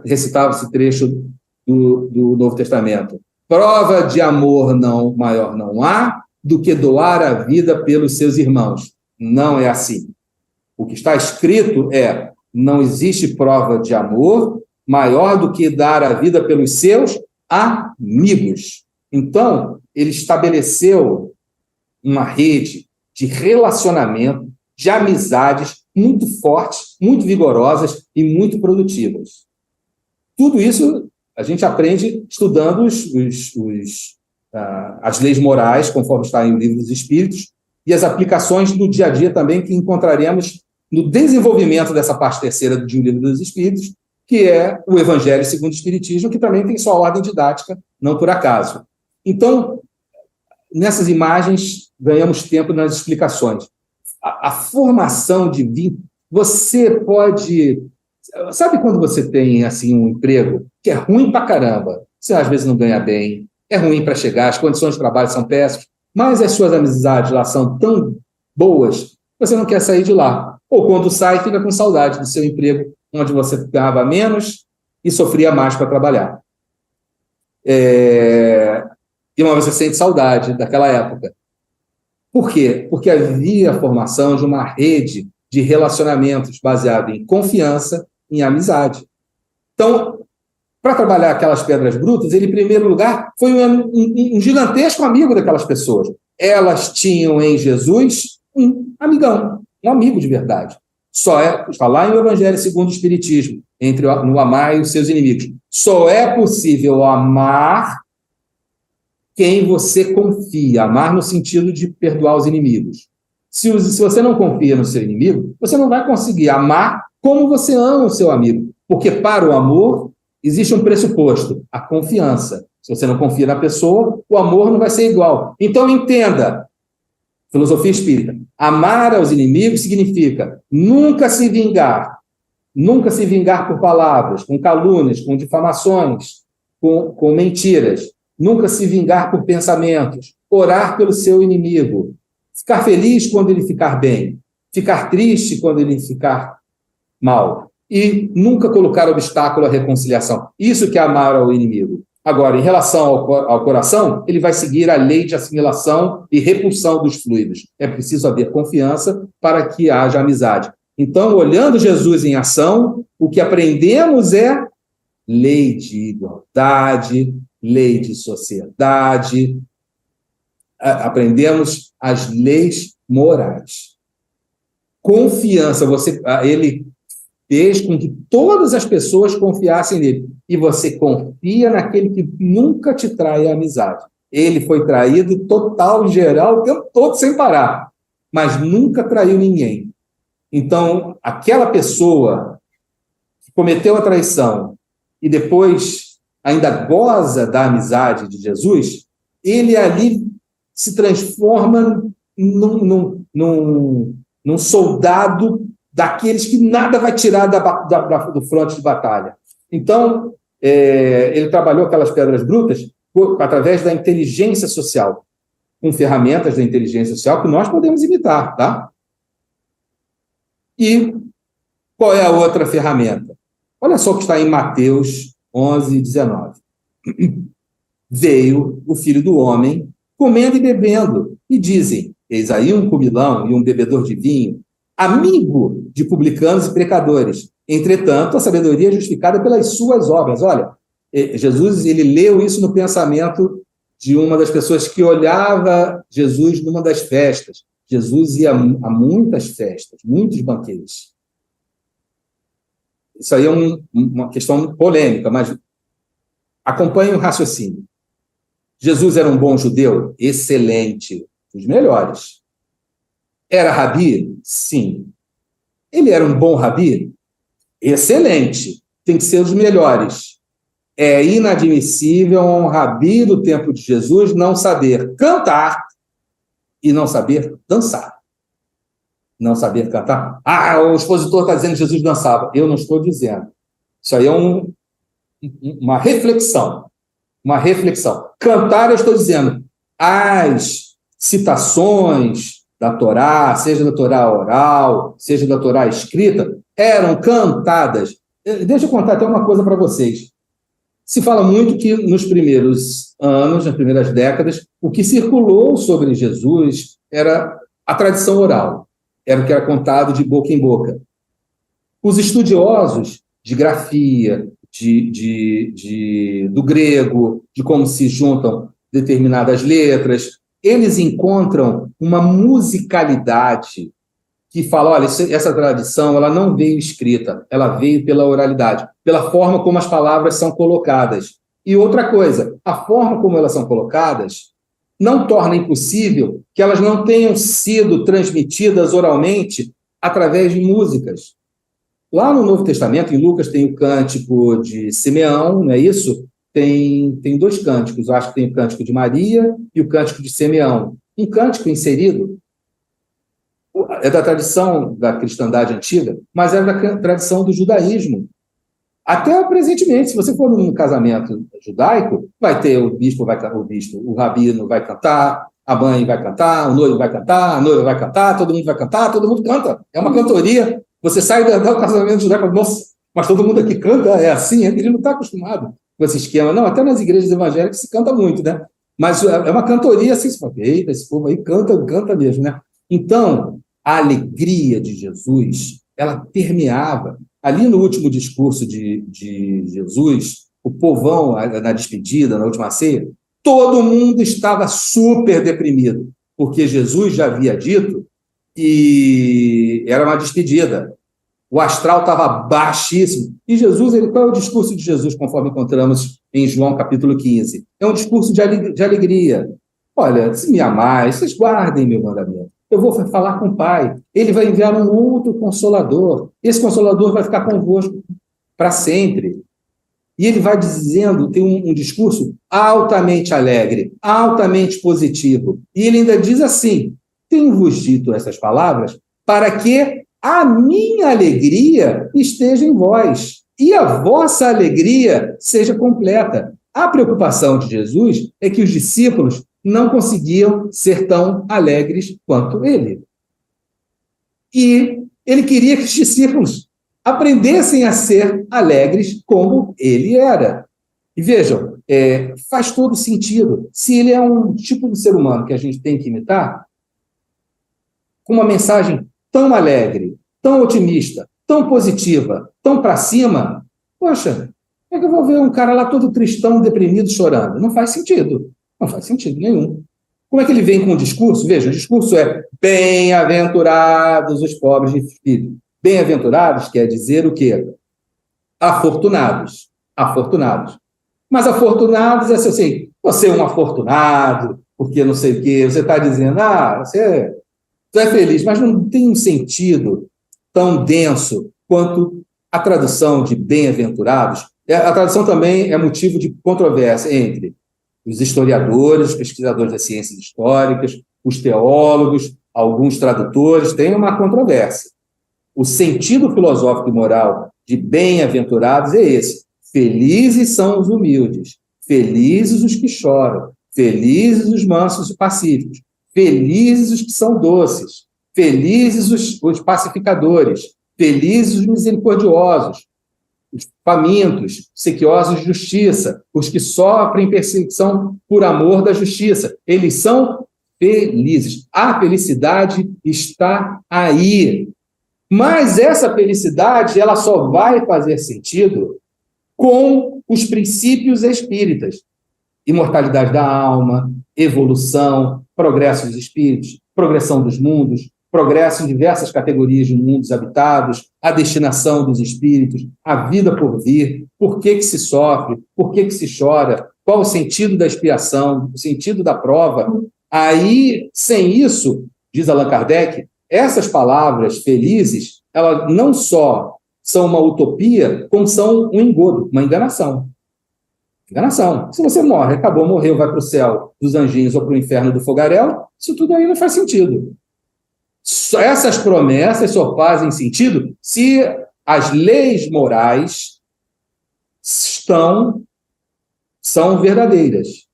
recitava esse trecho do Novo Testamento. Prova de amor maior não há do que doar a vida pelos seus irmãos. Não é assim. O que está escrito é: não existe prova de amor maior do que dar a vida pelos seus amigos. Então, ele estabeleceu uma rede de relacionamento, de amizades muito fortes, muito vigorosas e muito produtivas. Tudo isso a gente aprende estudando as leis morais, conforme está em O Livro dos Espíritos, e as aplicações do dia a dia também que encontraremos no desenvolvimento dessa parte terceira de O Livro dos Espíritos, que é o Evangelho segundo o Espiritismo, que também tem sua ordem didática, não por acaso. Então, nessas imagens, ganhamos tempo nas explicações. A formação de vínculo, você pode... Sabe quando você tem assim, um emprego que é ruim pra caramba? Você às vezes não ganha bem, é ruim para chegar, as condições de trabalho são péssimas, mas as suas amizades lá são tão boas, você não quer sair de lá. Ou quando sai, fica com saudade do seu emprego, onde você ganhava menos e sofria mais para trabalhar. E uma vez você sente saudade daquela época. Por quê? Porque havia a formação de uma rede de relacionamentos baseada em confiança, em amizade. Então, para trabalhar aquelas pedras brutas, ele, em primeiro lugar, foi um gigantesco amigo daquelas pessoas. Elas tinham em Jesus um amigão, um amigo de verdade. Está lá em O Evangelho segundo o Espiritismo, no amar e os seus inimigos. Só é possível amar quem você confia, amar no sentido de perdoar os inimigos. Se você não confia no seu inimigo, você não vai conseguir amar como você ama o seu amigo, porque para o amor existe um pressuposto, a confiança. Se você não confia na pessoa, o amor não vai ser igual. Então, entenda, filosofia espírita, amar aos inimigos significa nunca se vingar por palavras, com calúnias, com difamações, com mentiras, nunca se vingar por pensamentos, orar pelo seu inimigo, ficar feliz quando ele ficar bem, ficar triste quando ele ficar mal, e nunca colocar obstáculo à reconciliação. Isso que é amar ao inimigo. Agora, em relação ao coração, ele vai seguir a lei de assimilação e repulsão dos fluidos. É preciso haver confiança para que haja amizade. Então, olhando Jesus em ação, o que aprendemos é lei de igualdade, lei de sociedade, aprendemos as leis morais. Confiança, ele fez com que todas as pessoas confiassem nele. E você confia naquele que nunca te trai a amizade. Ele foi traído total, geral, o tempo todo, sem parar. Mas nunca traiu ninguém. Então, aquela pessoa que cometeu a traição e depois ainda goza da amizade de Jesus, ele ali se transforma num soldado daqueles que nada vai tirar do fronte de batalha. Então, ele trabalhou aquelas pedras brutas através da inteligência social, com ferramentas da inteligência social que nós podemos imitar, tá? E qual é a outra ferramenta? Olha só o que está em Mateus 11, 19. Veio o Filho do Homem comendo e bebendo, e dizem, eis aí um comilão e um bebedor de vinho, amigo de publicanos e pecadores. Entretanto, a sabedoria é justificada pelas suas obras. Olha, Jesus, ele leu isso no pensamento de uma das pessoas que olhava Jesus numa das festas. Jesus ia a muitas festas, muitos banquetes. Isso aí é uma questão polêmica, mas acompanhe o raciocínio. Jesus era um bom judeu? Excelente, dos melhores. Era rabi? Sim. Ele era um bom rabi? Excelente, tem que ser dos melhores. É inadmissível um rabi do tempo de Jesus não saber cantar e não saber dançar. Não saber cantar. O expositor está dizendo que Jesus dançava. Eu não estou dizendo. Isso aí é uma reflexão. Uma reflexão. Cantar, eu estou dizendo, as citações da Torá, seja da Torá oral, seja da Torá escrita, eram cantadas. Deixa eu contar até uma coisa para vocês. Se fala muito que nos primeiros anos, nas primeiras décadas, o que circulou sobre Jesus era a tradição oral, era o que era contado de boca em boca. Os estudiosos de grafia, do grego, de como se juntam determinadas letras, eles encontram uma musicalidade que fala, olha, essa tradição ela não veio escrita, ela veio pela oralidade, pela forma como as palavras são colocadas. E outra coisa, a forma como elas são colocadas não torna impossível que elas não tenham sido transmitidas oralmente através de músicas. Lá no Novo Testamento, em Lucas, tem o cântico de Simeão, não é isso? Tem dois cânticos, eu acho que tem o cântico de Maria e o cântico de Simeão. Um cântico inserido é da tradição da cristandade antiga, mas é da tradição do judaísmo. Até presentemente, se você for num casamento judaico, vai ter o rabino vai cantar, a mãe vai cantar, o noivo vai cantar, a noiva vai cantar, todo mundo vai cantar, todo mundo canta. É uma cantoria. Você sai do casamento judaico e fala, nossa, mas todo mundo aqui canta, é assim? Ele não está acostumado com esse esquema. Não, até nas igrejas evangélicas se canta muito, né? Mas é uma cantoria assim, você fala, eita, esse povo aí canta mesmo, né? Então, a alegria de Jesus, ela permeava. Ali no último discurso de Jesus, o povão, na despedida, na última ceia, todo mundo estava super deprimido, porque Jesus já havia dito que era uma despedida. O astral estava baixíssimo. E Jesus, qual é o discurso de Jesus, conforme encontramos em João capítulo 15? É um discurso de alegria. Olha, se me amais, vocês guardem meu mandamento. Eu vou falar com o Pai. Ele vai enviar um outro Consolador. Esse Consolador vai ficar convosco para sempre. E ele vai dizendo, tem um discurso altamente alegre, altamente positivo. E ele ainda diz assim, tenho-vos dito essas palavras para que a minha alegria esteja em vós e a vossa alegria seja completa. A preocupação de Jesus é que os discípulos não conseguiam ser tão alegres quanto ele. E ele queria que os discípulos aprendessem a ser alegres como ele era. E vejam, faz todo sentido. Se ele é um tipo de ser humano que a gente tem que imitar, com uma mensagem tão alegre, tão otimista, tão positiva, tão para cima, poxa, como é que eu vou ver um cara lá todo tristão, deprimido, chorando? Não faz sentido. Não faz sentido nenhum. Como é que ele vem com o discurso? Veja, o discurso é bem-aventurados os pobres de espírito. Bem-aventurados quer dizer o quê? Afortunados. Afortunados. Mas afortunados é assim, você é um afortunado, porque não sei o quê. Você está dizendo, você é feliz, mas não tem um sentido tão denso quanto a tradução de bem-aventurados. A tradução também é motivo de controvérsia entre os historiadores, os pesquisadores das ciências históricas, os teólogos, alguns tradutores, tem uma controvérsia. O sentido filosófico e moral de bem-aventurados é esse. Felizes são os humildes, felizes os que choram, felizes os mansos e pacíficos, felizes os que são doces, felizes os pacificadores, felizes os misericordiosos, os famintos, sequiosos de justiça, os que sofrem perseguição por amor da justiça. Eles são felizes. A felicidade está aí. Mas essa felicidade ela só vai fazer sentido com os princípios espíritas. Imortalidade da alma, evolução, progresso dos espíritos, progressão dos mundos, progresso em diversas categorias de mundos habitados, a destinação dos espíritos, a vida por vir, por que se sofre, por que se chora, qual o sentido da expiação, o sentido da prova. Aí, sem isso, diz Allan Kardec, essas palavras felizes, elas não só são uma utopia, como são um engodo, uma enganação. Enganação. Se você morre, acabou, morreu, vai para o céu dos anjinhos ou para o inferno do fogaréu, isso tudo aí não faz sentido. Essas promessas só fazem sentido se as leis morais são verdadeiras.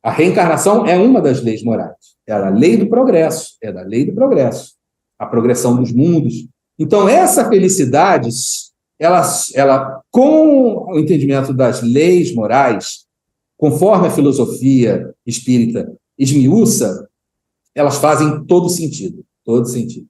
A reencarnação é uma das leis morais. É a lei do progresso. É da lei do progresso. A progressão dos mundos. Então, essa felicidade, ela com o entendimento das leis morais, conforme a filosofia espírita esmiuça, elas fazem todo sentido. Todo sentido.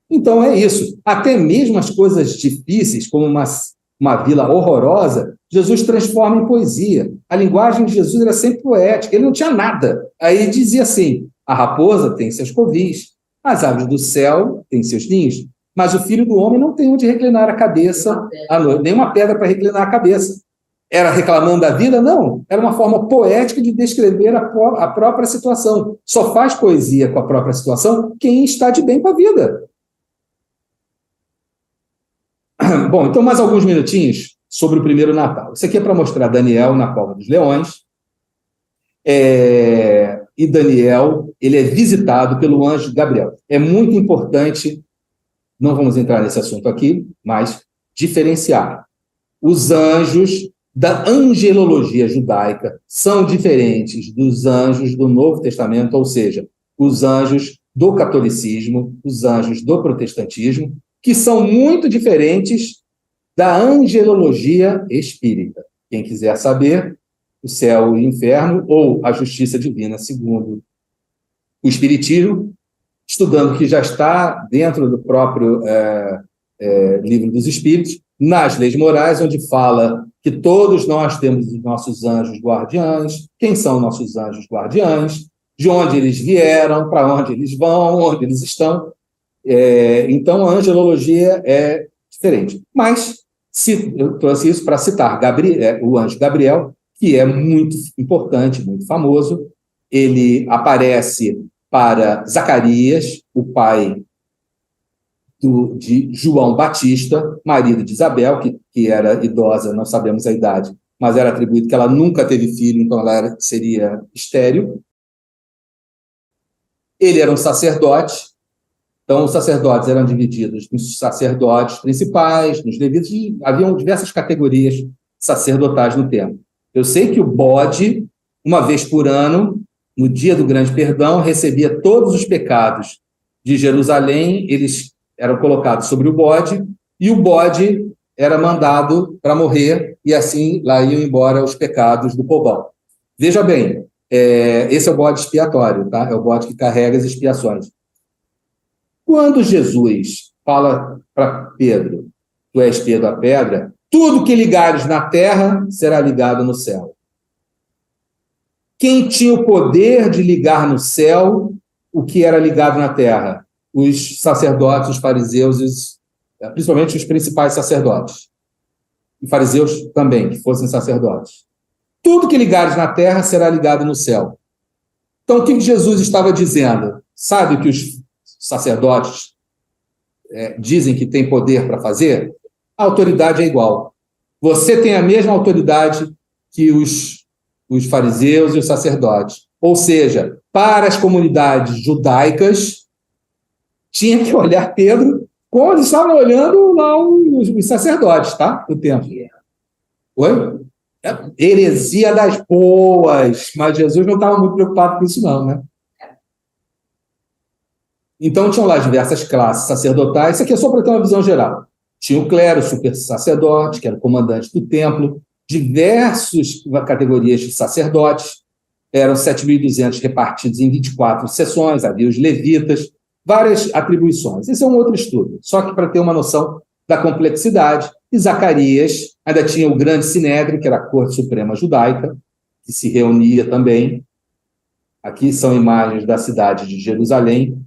Então, é isso. Até mesmo as coisas difíceis, como uma vila horrorosa, Jesus transforma em poesia. A linguagem de Jesus era sempre poética, ele não tinha nada. Aí dizia assim, a raposa tem seus covis, as aves do céu têm seus ninhos, mas o filho do homem não tem onde reclinar a cabeça à noite, nem uma pedra para reclinar a cabeça. Era reclamando da vida? Não. Era uma forma poética de descrever a própria situação. Só faz poesia com a própria situação quem está de bem com a vida. Bom, então mais alguns minutinhos sobre o primeiro Natal. Isso aqui é para mostrar Daniel na cova dos leões. E Daniel, ele é visitado pelo anjo Gabriel. É muito importante, não vamos entrar nesse assunto aqui, mas diferenciar. Os anjos da angelologia judaica são diferentes dos anjos do Novo Testamento, ou seja, os anjos do catolicismo, os anjos do protestantismo, que são muito diferentes da angelologia espírita. Quem quiser saber, o céu e o inferno, ou a justiça divina, segundo o espiritismo, estudando que já está dentro do próprio livro dos espíritos, nas leis morais, onde fala que todos nós temos os nossos anjos guardiães. Quem são nossos anjos guardiães? De onde eles vieram, para onde eles vão, onde eles estão. Então, a angelologia é diferente. Mas eu trouxe isso para citar o anjo Gabriel, que é muito importante, muito famoso. Ele aparece para Zacarias, o pai de João Batista, marido de Isabel, que era idosa, não sabemos a idade, mas era atribuído que ela nunca teve filho, então ela seria estéril. Ele era um sacerdote, então os sacerdotes eram divididos nos sacerdotes principais, nos levitas, e haviam diversas categorias sacerdotais no templo. Eu sei que o bode, uma vez por ano, no dia do grande perdão, recebia todos os pecados de Jerusalém, eles eram colocados sobre o bode, e o bode era mandado para morrer e assim lá iam embora os pecados do povão. Veja bem, esse é o bode expiatório, tá? É o bode que carrega as expiações. Quando Jesus fala para Pedro, tu és Pedro a pedra, tudo que ligares na terra será ligado no céu. Quem tinha o poder de ligar no céu o que era ligado na terra? Os sacerdotes, os fariseus, principalmente os principais sacerdotes. E fariseus também, que fossem sacerdotes. Tudo que ligares na terra será ligado no céu. Então, o que Jesus estava dizendo? Sabe o que os sacerdotes dizem que tem poder para fazer? A autoridade é igual. Você tem a mesma autoridade que os fariseus e os sacerdotes. Ou seja, para as comunidades judaicas, tinha que olhar Pedro como eles estavam olhando lá os sacerdotes, tá? No templo. Oi? Heresia das boas, mas Jesus não estava muito preocupado com isso, não, né? Então, tinham lá diversas classes sacerdotais. Isso aqui é só para ter uma visão geral. Tinha o clero, o super sacerdote, que era o comandante do templo, diversas categorias de sacerdotes, eram 7.200 repartidos em 24 seções, havia os levitas, várias atribuições. Esse é um outro estudo, só que para ter uma noção da complexidade. E Zacarias ainda tinha o grande sinédrio, que era a Corte Suprema Judaica, que se reunia também. Aqui são imagens da cidade de Jerusalém.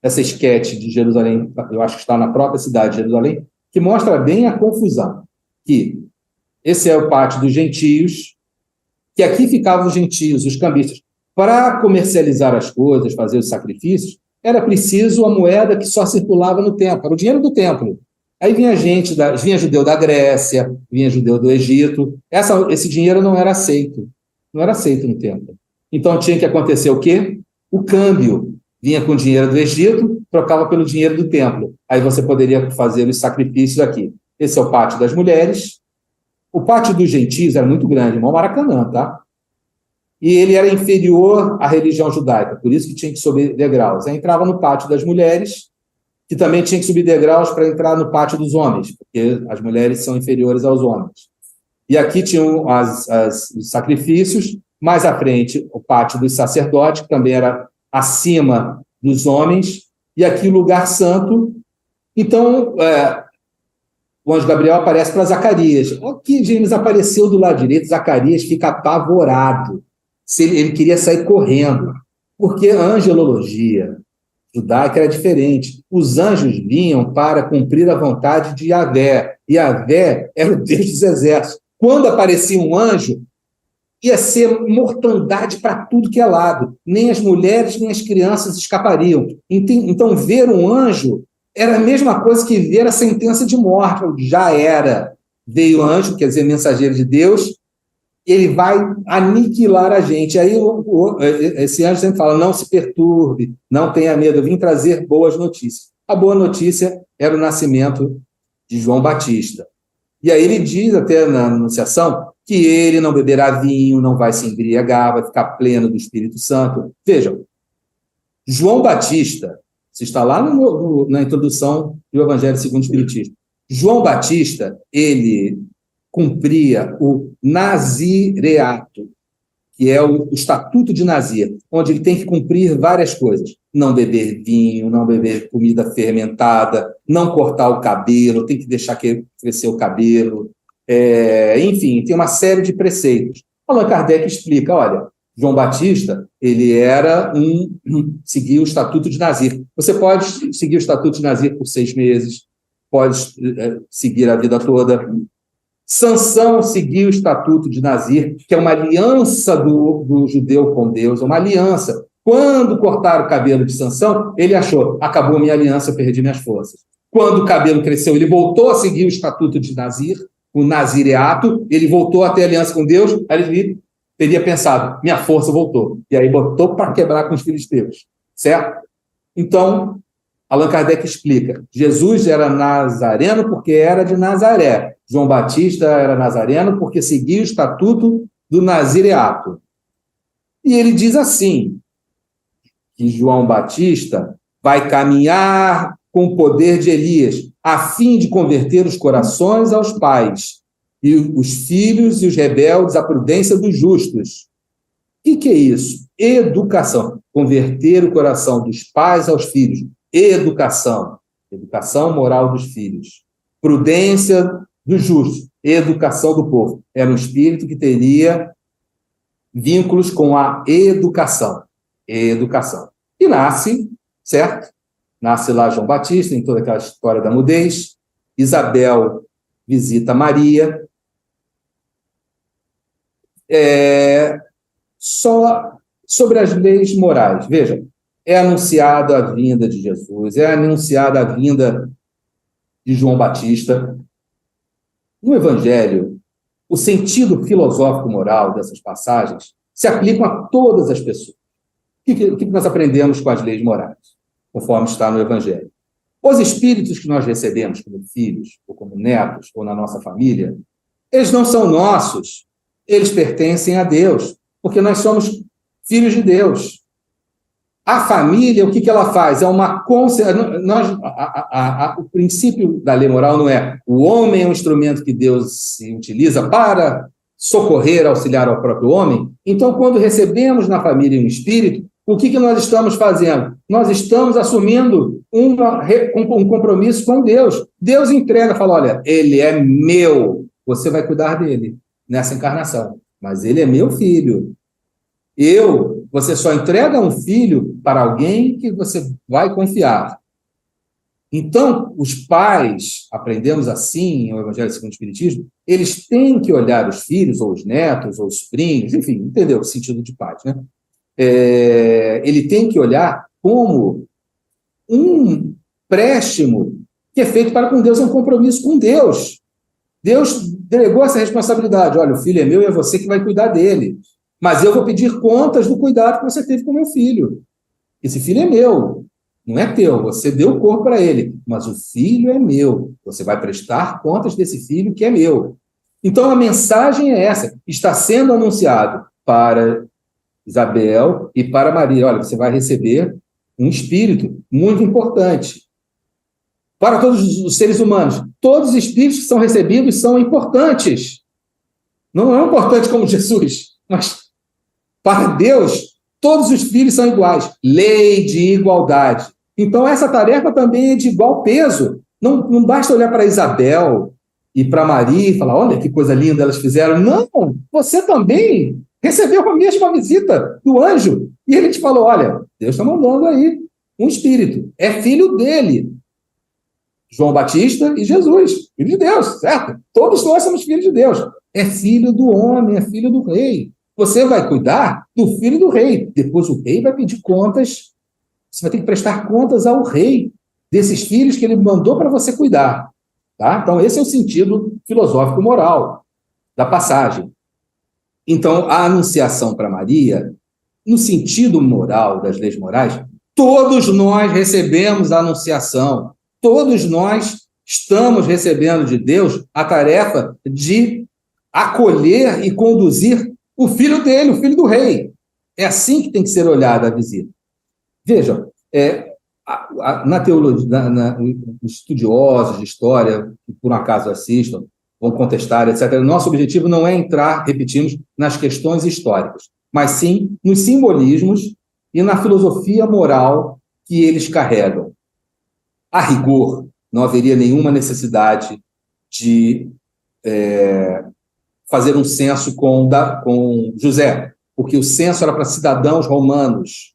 Essa esquete de Jerusalém, eu acho que está na própria cidade de Jerusalém, que mostra bem a confusão. Que esse é o pátio dos gentios, que aqui ficavam os gentios, os cambistas. Para comercializar as coisas, fazer os sacrifícios, era preciso a moeda que só circulava no templo, era o dinheiro do templo. Aí vinha vinha judeu da Grécia, vinha judeu do Egito. Esse dinheiro não era aceito no templo. Então tinha que acontecer o quê? O câmbio. Vinha com o dinheiro do Egito, trocava pelo dinheiro do templo. Aí você poderia fazer os sacrifícios aqui. Esse é o pátio das mulheres. O pátio dos gentios era muito grande, igual Maracanã, tá? E ele era inferior à religião judaica, por isso que tinha que subir degraus. Aí entrava no pátio das mulheres, que também tinha que subir degraus para entrar no pátio dos homens, porque as mulheres são inferiores aos homens. E aqui tinham os sacrifícios, mais à frente o pátio dos sacerdotes, que também era acima dos homens, e aqui o lugar santo. Então, o anjo Gabriel aparece para Zacarias. O que James apareceu do lado direito, Zacarias fica apavorado. Ele queria sair correndo, porque a angelologia judaica era diferente. Os anjos vinham para cumprir a vontade de Yahvé, e Yahvé era o Deus dos exércitos. Quando aparecia um anjo, ia ser mortandade para tudo que é lado. Nem as mulheres, nem as crianças escapariam. Então, ver um anjo era a mesma coisa que ver a sentença de morte. Já era. Veio o anjo, quer dizer, mensageiro de Deus, ele vai aniquilar a gente. Aí esse anjo sempre fala, não se perturbe, não tenha medo, eu vim trazer boas notícias. A boa notícia era o nascimento de João Batista. E aí ele diz até na Anunciação que ele não beberá vinho, não vai se embriagar, vai ficar pleno do Espírito Santo. Vejam, João Batista, se está lá na introdução do Evangelho segundo o Espiritismo, João Batista, ele cumpria o nazireato, que é o estatuto de Nazir, onde ele tem que cumprir várias coisas. Não beber vinho, não beber comida fermentada, não cortar o cabelo, tem que deixar crescer o cabelo, enfim, tem uma série de preceitos. Allan Kardec explica, olha, João Batista, ele seguia o estatuto de Nazir. Você pode seguir o estatuto de Nazir por 6 meses, pode seguir a vida toda. Sansão seguiu o estatuto de Nazir, que é uma aliança do judeu com Deus, uma aliança. Quando cortaram o cabelo de Sansão, ele achou, acabou minha aliança, eu perdi minhas forças. Quando o cabelo cresceu, ele voltou a seguir o estatuto de Nazir, o nazireato, ele voltou a ter aliança com Deus, aí ele teria pensado, minha força voltou. E aí botou para quebrar com os filhos de Deus, certo? Então, Allan Kardec explica, Jesus era nazareno porque era de Nazaré. João Batista era nazareno porque seguia o estatuto do nazireato. E ele diz assim, que João Batista vai caminhar com o poder de Elias, a fim de converter os corações aos pais e os filhos e os rebeldes à prudência dos justos. O que é isso? Educação. Converter o coração dos pais aos filhos. Educação. Educação moral dos filhos. Prudência dos justos. Educação do povo. Era um espírito que teria vínculos com a educação. Educação. E nasce, certo? Nasce lá João Batista, em toda aquela história da mudez. Isabel visita Maria. Só sobre as leis morais. Veja, é anunciada a vinda de Jesus, é anunciada a vinda de João Batista. No Evangelho, o sentido filosófico-moral dessas passagens se aplicam a todas as pessoas. O que nós aprendemos com as leis morais, conforme está no Evangelho? Os espíritos que nós recebemos como filhos, ou como netos, ou na nossa família, eles não são nossos, eles pertencem a Deus, porque nós somos filhos de Deus. A família, o que ela faz? É uma o princípio da lei moral não é o homem é um instrumento que Deus se utiliza para socorrer, auxiliar ao próprio homem. Então, quando recebemos na família um espírito, o que nós estamos fazendo? Nós estamos assumindo um compromisso com Deus. Deus entrega, fala, olha, ele é meu, você vai cuidar dele nessa encarnação, mas ele é meu filho. Você só entrega um filho para alguém que você vai confiar. Então, os pais, aprendemos assim no Evangelho segundo o Espiritismo, eles têm que olhar os filhos, ou os netos, ou os sobrinhos, enfim, entendeu o sentido de pais, né? Ele tem que olhar como um empréstimo que é feito para com Deus, é um compromisso com Deus. Deus delegou essa responsabilidade. Olha, o filho é meu e é você que vai cuidar dele. Mas eu vou pedir contas do cuidado que você teve com o meu filho. Esse filho é meu, não é teu. Você deu o corpo para ele, mas o filho é meu. Você vai prestar contas desse filho que é meu. Então, a mensagem é essa. Está sendo anunciado para Isabel e para Maria. Olha, você vai receber um espírito muito importante. Para todos os seres humanos, todos os espíritos que são recebidos são importantes. Não é importante como Jesus, mas para Deus, todos os filhos são iguais. Lei de igualdade. Então, essa tarefa também é de igual peso. Não basta olhar para Isabel e para Maria e falar, olha que coisa linda elas fizeram. Não, você também recebeu a mesma visita do anjo. E ele te falou, olha, Deus está mandando aí um espírito. É filho dele. João Batista e Jesus, filho de Deus, certo? Todos nós somos filhos de Deus. É filho do homem, é filho do rei. Você vai cuidar do filho do rei. Depois o rei vai pedir contas. Você vai ter que prestar contas ao rei desses filhos que ele mandou para você cuidar. Tá? Então, esse é o sentido filosófico-moral da passagem. Então, a anunciação para Maria, no sentido moral das leis morais, todos nós recebemos a anunciação. Todos nós estamos recebendo de Deus a tarefa de acolher e conduzir o filho dele, o filho do rei. É assim que tem que ser olhada a visita. Vejam, na teologia, os estudiosos de história, que por um acaso assistam, vão contestar, etc. Nosso objetivo não é entrar, repetimos, nas questões históricas, mas sim nos simbolismos e na filosofia moral que eles carregam. A rigor, não haveria nenhuma necessidade de fazer um censo com José, porque o censo era para cidadãos romanos.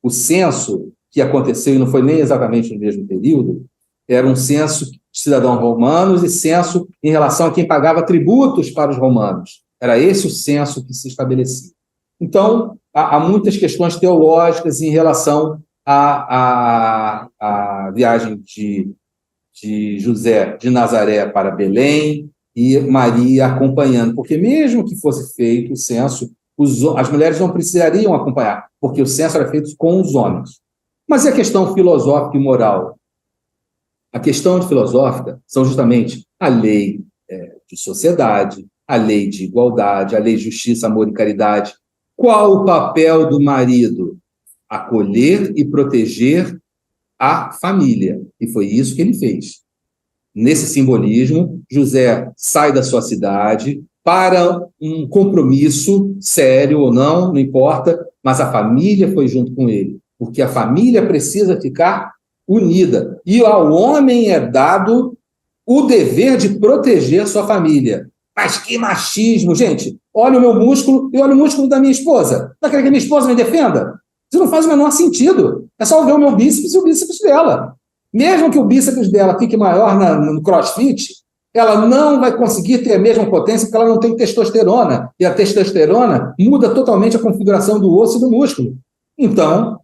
O censo que aconteceu, e não foi nem exatamente no mesmo período, era um censo de cidadãos romanos e censo em relação a quem pagava tributos para os romanos. Era esse o censo que se estabelecia. Então, há muitas questões teológicas em relação à viagem de José de Nazaré para Belém e Maria acompanhando, porque mesmo que fosse feito o censo, as mulheres não precisariam acompanhar, porque o censo era feito com os homens. Mas e a questão filosófica e moral? A questão filosófica são justamente a lei de sociedade, a lei de igualdade, a lei de justiça, amor e caridade. Qual o papel do marido? Acolher e proteger a família. E foi isso que ele fez. nesse simbolismo, José sai da sua cidade para um compromisso, sério ou não importa, mas a família foi junto com ele, porque a família precisa ficar unida. E ao homem é dado o dever de proteger sua família. Mas que machismo, gente! Olha o meu músculo e olha o músculo da minha esposa. Não quer que a minha esposa me defenda? Isso não faz o menor sentido. É só ver o meu bíceps e o bíceps dela. Mesmo que o bíceps dela fique maior no crossfit, ela não vai conseguir ter a mesma potência porque ela não tem testosterona. E a testosterona muda totalmente a configuração do osso e do músculo. Então,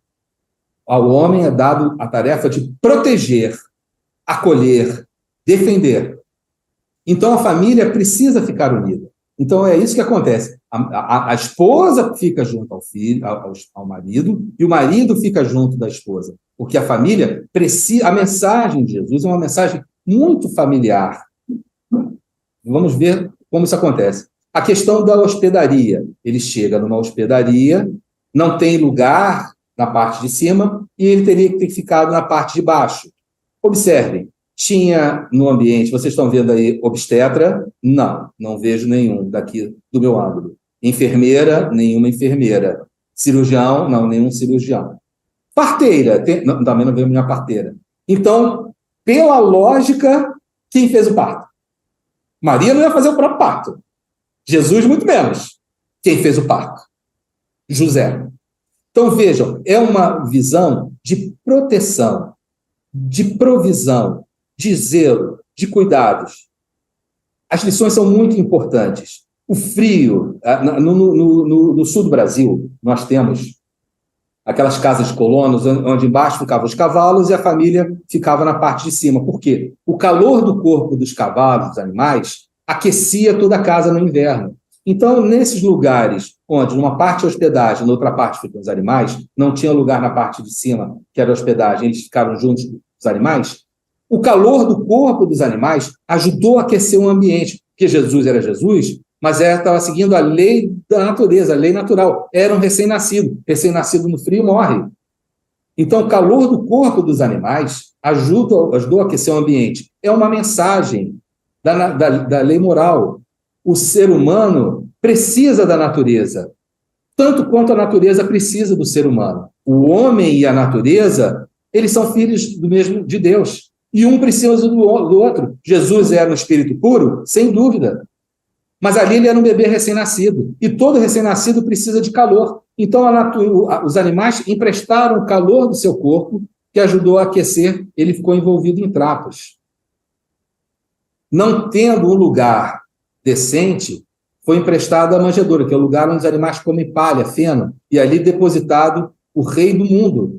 ao homem é dado a tarefa de proteger, acolher, defender. Então, a família precisa ficar unida. Então, é isso que acontece. A esposa fica junto ao filho, ao marido, e o marido fica junto da esposa. Porque a família precisa... A mensagem de Jesus é uma mensagem muito familiar. Vamos ver como isso acontece. A questão da hospedaria. Ele chega numa hospedaria, não tem lugar na parte de cima, e ele teria que ter ficado na parte de baixo. Observem. Tinha no ambiente, vocês estão vendo aí obstetra? Não, não vejo nenhum daqui do meu ângulo. Enfermeira? Nenhuma enfermeira. Cirurgião? Não, nenhum cirurgião. Parteira? Não, também não vejo nenhuma parteira. Então, pela lógica, quem fez o parto? Maria não ia fazer o próprio parto. Jesus, muito menos. Quem fez o parto? José. Então, vejam, é uma visão de proteção, de provisão, de zelo, de cuidados. As lições são muito importantes. O frio, no sul do Brasil, nós temos aquelas casas de colonos, onde embaixo ficavam os cavalos e a família ficava na parte de cima. Por quê? O calor do corpo dos cavalos, dos animais, aquecia toda a casa no inverno. Então, nesses lugares onde numa parte é hospedagem, na outra parte ficam os animais, não tinha lugar na parte de cima, que era hospedagem, eles ficaram juntos com os animais. O calor do corpo dos animais ajudou a aquecer o ambiente, porque Jesus era Jesus, mas estava seguindo a lei da natureza, a lei natural. Era um recém-nascido. Recém-nascido no frio morre. Então, o calor do corpo dos animais ajudou a aquecer o ambiente. É uma mensagem da lei moral. O ser humano precisa da natureza, tanto quanto a natureza precisa do ser humano. O homem e a natureza, eles são filhos do mesmo de Deus. E um precisa do outro. Jesus era um espírito puro? Sem dúvida. Mas ali ele era um bebê recém-nascido. E todo recém-nascido precisa de calor. Então, os animais emprestaram o calor do seu corpo, que ajudou a aquecer. Ele ficou envolvido em trapos. Não tendo um lugar decente, foi emprestado à manjedoura, que é o lugar onde os animais comem palha, feno, e ali depositado o rei do mundo.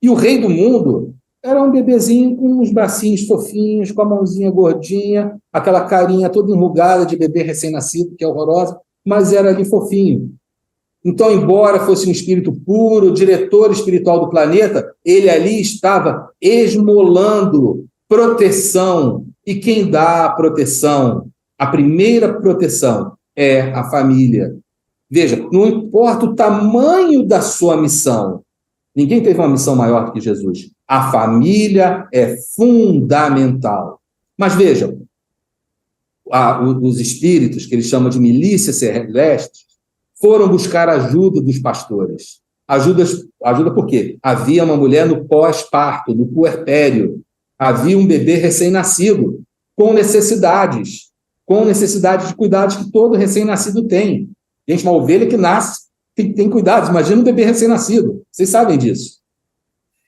E o rei do mundo era um bebezinho com uns bracinhos fofinhos, com a mãozinha gordinha, aquela carinha toda enrugada de bebê recém-nascido, que é horrorosa, mas era ali fofinho. Então, embora fosse um espírito puro, diretor espiritual do planeta, ele ali estava esmolando proteção. E quem dá a proteção? A primeira proteção é a família. Veja, não importa o tamanho da sua missão, ninguém teve uma missão maior do que Jesus. A família é fundamental. Mas vejam, os espíritos, que eles chamam de milícias celestes, foram buscar ajuda dos pastores. Ajuda por quê? Havia uma mulher no pós-parto, no puerpério. Havia um bebê recém-nascido, com necessidades de cuidados que todo recém-nascido tem. Gente, uma ovelha que nasce tem cuidados. Imagina um bebê recém-nascido. Vocês sabem disso.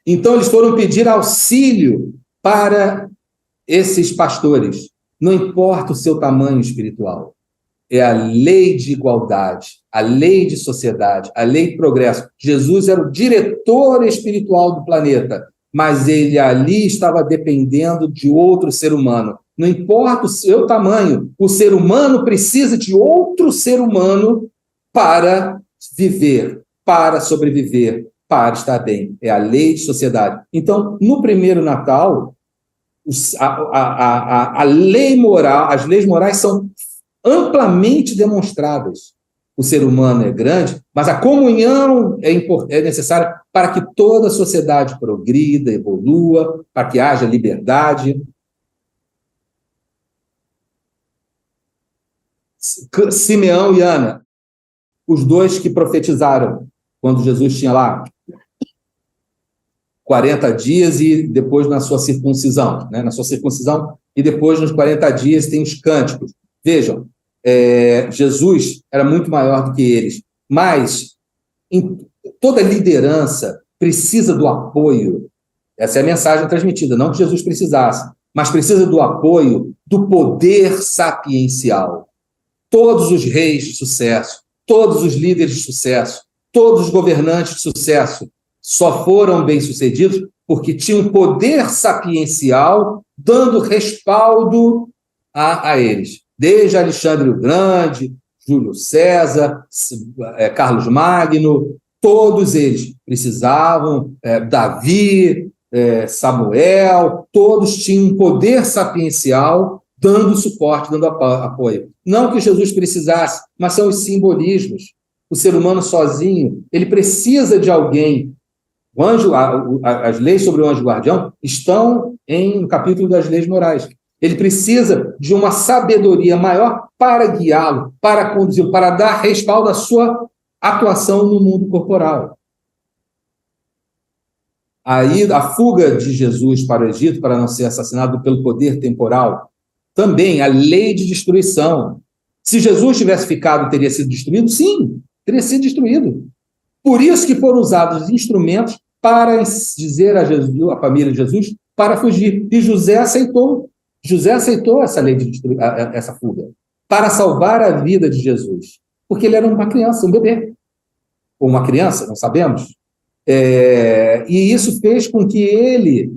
Então, eles foram pedir auxílio para esses pastores. Não importa o seu tamanho espiritual. É a lei de igualdade, a lei de sociedade, a lei de progresso. Jesus era o diretor espiritual do planeta, mas ele ali estava dependendo de outro ser humano. Não importa o seu tamanho, o ser humano precisa de outro ser humano para viver, para sobreviver, para estar bem. É a lei de sociedade. Então, no primeiro Natal, a lei moral, as leis morais são amplamente demonstradas. O ser humano é grande, mas a comunhão é necessária para que toda a sociedade progrida, evolua, para que haja liberdade. Simeão e Ana, os dois que profetizaram quando Jesus tinha lá 40 dias e depois na sua circuncisão, né? Na sua circuncisão e depois nos 40 dias tem os cânticos. Vejam, Jesus era muito maior do que eles, mas toda liderança precisa do apoio. Essa é a mensagem transmitida, não que Jesus precisasse, mas precisa do apoio do poder sapiencial. Todos os reis de sucesso, todos os líderes de sucesso, todos os governantes de sucesso só foram bem-sucedidos porque tinham poder sapiencial dando respaldo a eles. Desde Alexandre o Grande, Júlio César, Carlos Magno, todos eles precisavam, Davi, Samuel, todos tinham poder sapiencial dando suporte, dando apoio. Não que Jesus precisasse, mas são os simbolismos. O ser humano sozinho, ele precisa de alguém. O anjo, as leis sobre o anjo guardião estão no capítulo das leis morais. Ele precisa de uma sabedoria maior para guiá-lo, para conduzi-lo, para dar respaldo à sua atuação no mundo corporal. Aí, a fuga de Jesus para o Egito, para não ser assassinado pelo poder temporal, também a lei de destruição. Se Jesus tivesse ficado, teria sido destruído? Sim, teria sido destruído. Por isso que foram usados instrumentos para dizer a Jesus, a família de Jesus, para fugir. E José aceitou essa lei de essa fuga, para salvar a vida de Jesus. Porque ele era uma criança, um bebê. Ou uma criança, não sabemos. E isso fez com que ele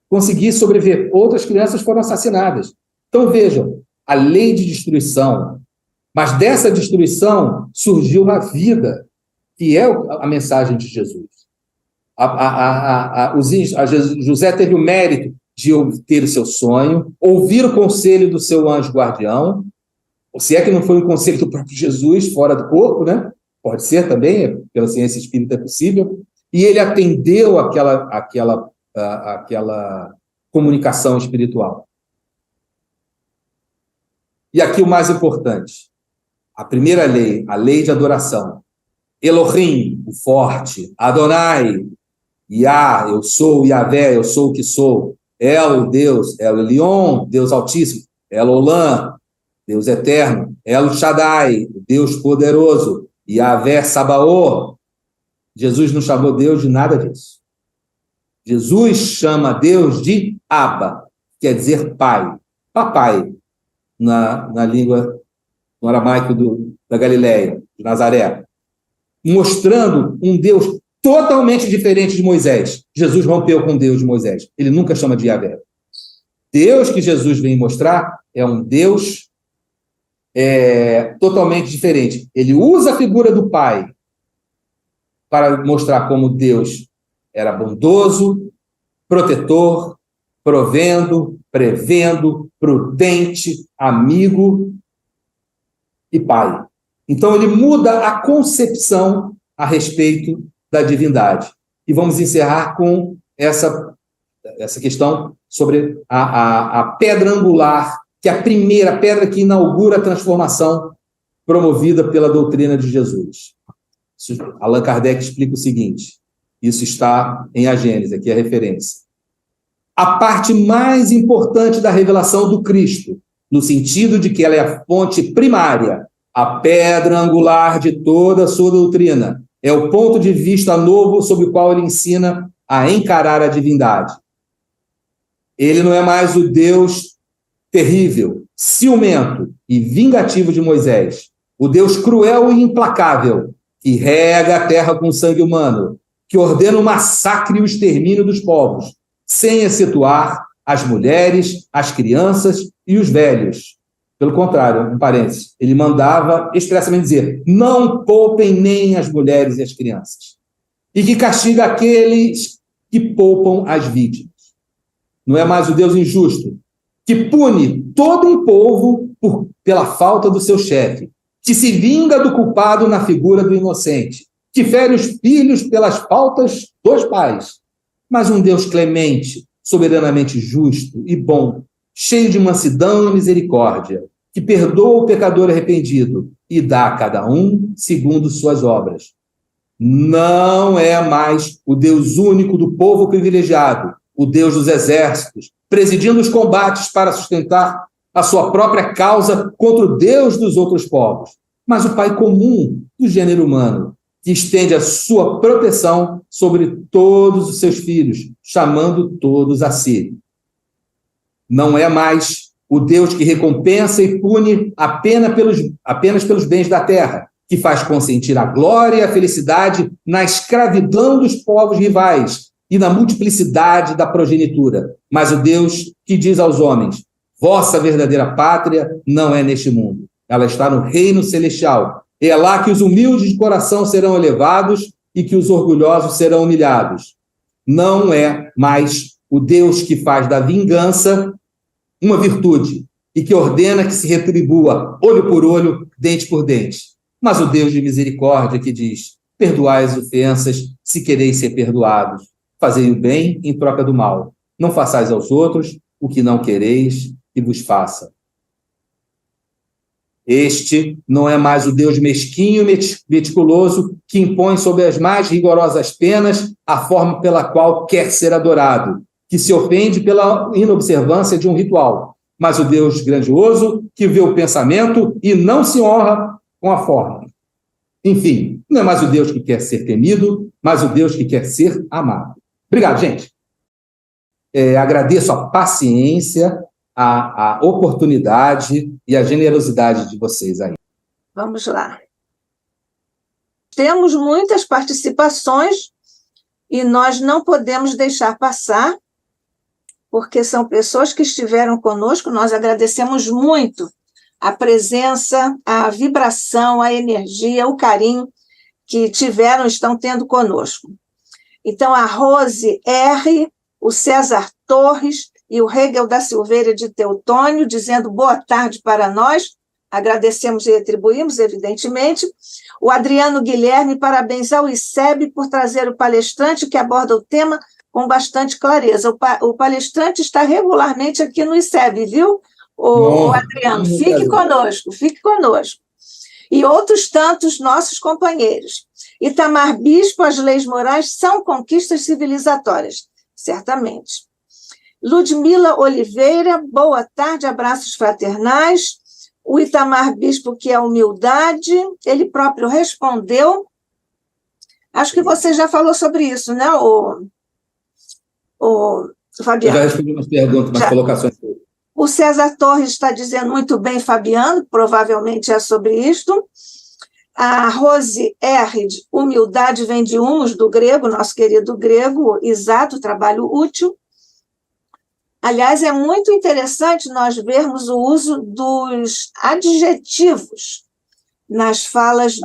conseguisse sobreviver. Outras crianças foram assassinadas. Então, vejam, a lei de destruição. Mas dessa destruição surgiu a vida, que é a mensagem de Jesus. José teve o mérito de ter o seu sonho, ouvir o conselho do seu anjo guardião, se é que não foi um conselho do próprio Jesus, fora do corpo, né? Pode ser também, pela ciência espírita é possível, e ele atendeu aquela comunicação espiritual. E aqui o mais importante, a primeira lei, a lei de adoração. Elohim, o forte, Adonai, Yah, eu sou, Yahvé, eu sou o que sou, El, Deus, El Elyon, Deus Altíssimo, El Olam, Deus Eterno, El Shaddai, Deus Poderoso, Yahvé Sabaoth. Jesus não chamou Deus de nada disso. Jesus chama Deus de Abba, quer dizer pai, papai, na língua, no aramaico da Galileia, de Nazaré, mostrando um Deus totalmente diferente de Moisés. Jesus rompeu com Deus de Moisés. Ele nunca chama de Yahvé. Deus que Jesus vem mostrar é um Deus totalmente diferente. Ele usa a figura do Pai para mostrar como Deus era bondoso, protetor, provendo, prevendo, prudente, amigo e Pai. Então, ele muda a concepção a respeito da divindade. E vamos encerrar com essa questão sobre a pedra angular, que é a primeira pedra que inaugura a transformação promovida pela doutrina de Jesus. Allan Kardec explica o seguinte, isso está em A Gênese, aqui é a referência. A parte mais importante da revelação do Cristo, no sentido de que ela é a fonte primária, a pedra angular de toda a sua doutrina, é o ponto de vista novo sobre o qual ele ensina a encarar a divindade. Ele não é mais o Deus terrível, ciumento e vingativo de Moisés, o Deus cruel e implacável, que rega a terra com sangue humano, que ordena o massacre e o extermínio dos povos, sem excetuar as mulheres, as crianças e os velhos. Pelo contrário, um parênteses, ele mandava expressamente dizer, não poupem nem as mulheres e as crianças, e que castiga aqueles que poupam as vítimas. Não é mais o Deus injusto, que pune todo um povo pela falta do seu chefe, que se vinga do culpado na figura do inocente, que fere os filhos pelas faltas dos pais, mas um Deus clemente, soberanamente justo e bom, cheio de mansidão e misericórdia, que perdoa o pecador arrependido e dá a cada um segundo suas obras. Não é mais o Deus único do povo privilegiado, o Deus dos exércitos, presidindo os combates para sustentar a sua própria causa contra o Deus dos outros povos, mas o Pai comum do gênero humano, que estende a sua proteção sobre todos os seus filhos, chamando todos a si. Não é mais o Deus que recompensa e pune apenas pelos bens da terra, que faz consentir a glória e a felicidade na escravidão dos povos rivais e na multiplicidade da progenitura, mas o Deus que diz aos homens: vossa verdadeira pátria não é neste mundo, ela está no reino celestial. É lá que os humildes de coração serão elevados e que os orgulhosos serão humilhados. Não é mais o Deus que faz da vingança uma virtude e que ordena que se retribua olho por olho, dente por dente, mas o Deus de misericórdia que diz: perdoai as ofensas se quereis ser perdoados, fazei o bem em troca do mal, não façais aos outros o que não quereis que vos faça. Este não é mais o Deus mesquinho e meticuloso que impõe sob as mais rigorosas penas a forma pela qual quer ser adorado, que se ofende pela inobservância de um ritual, mas o Deus grandioso que vê o pensamento e não se honra com a forma. Enfim, não é mais o Deus que quer ser temido, mas o Deus que quer ser amado. Obrigado, gente. Agradeço a paciência, a oportunidade e a generosidade de vocês aí. Vamos lá. Temos muitas participações e nós não podemos deixar passar, porque são pessoas que estiveram conosco. Nós agradecemos muito a presença, a vibração, a energia, o carinho que estão tendo conosco. Então, a Rose R., o César Torres e o Hegel da Silveira de Teutônio, dizendo boa tarde para nós. Agradecemos e retribuímos, evidentemente. O Adriano Guilherme, parabéns ao ICEB por trazer o palestrante que aborda o tema com bastante clareza. O palestrante está regularmente aqui no ICEB, viu, o Adriano? Fique conosco, fique conosco. E outros tantos nossos companheiros. Itamar Bispo, as leis morais são conquistas civilizatórias, certamente. Ludmila Oliveira, boa tarde, abraços fraternais. O Itamar Bispo, que é humildade, ele próprio respondeu. Acho que você já falou sobre isso, né, Fabiano? Eu já respondi umas perguntas, umas colocações. O César Torres está dizendo muito bem, Fabiano, provavelmente é sobre isto. A Rose R., humildade vem de humus, do grego, nosso querido grego, exato, trabalho útil. Aliás, é muito interessante nós vermos o uso dos adjetivos nas falas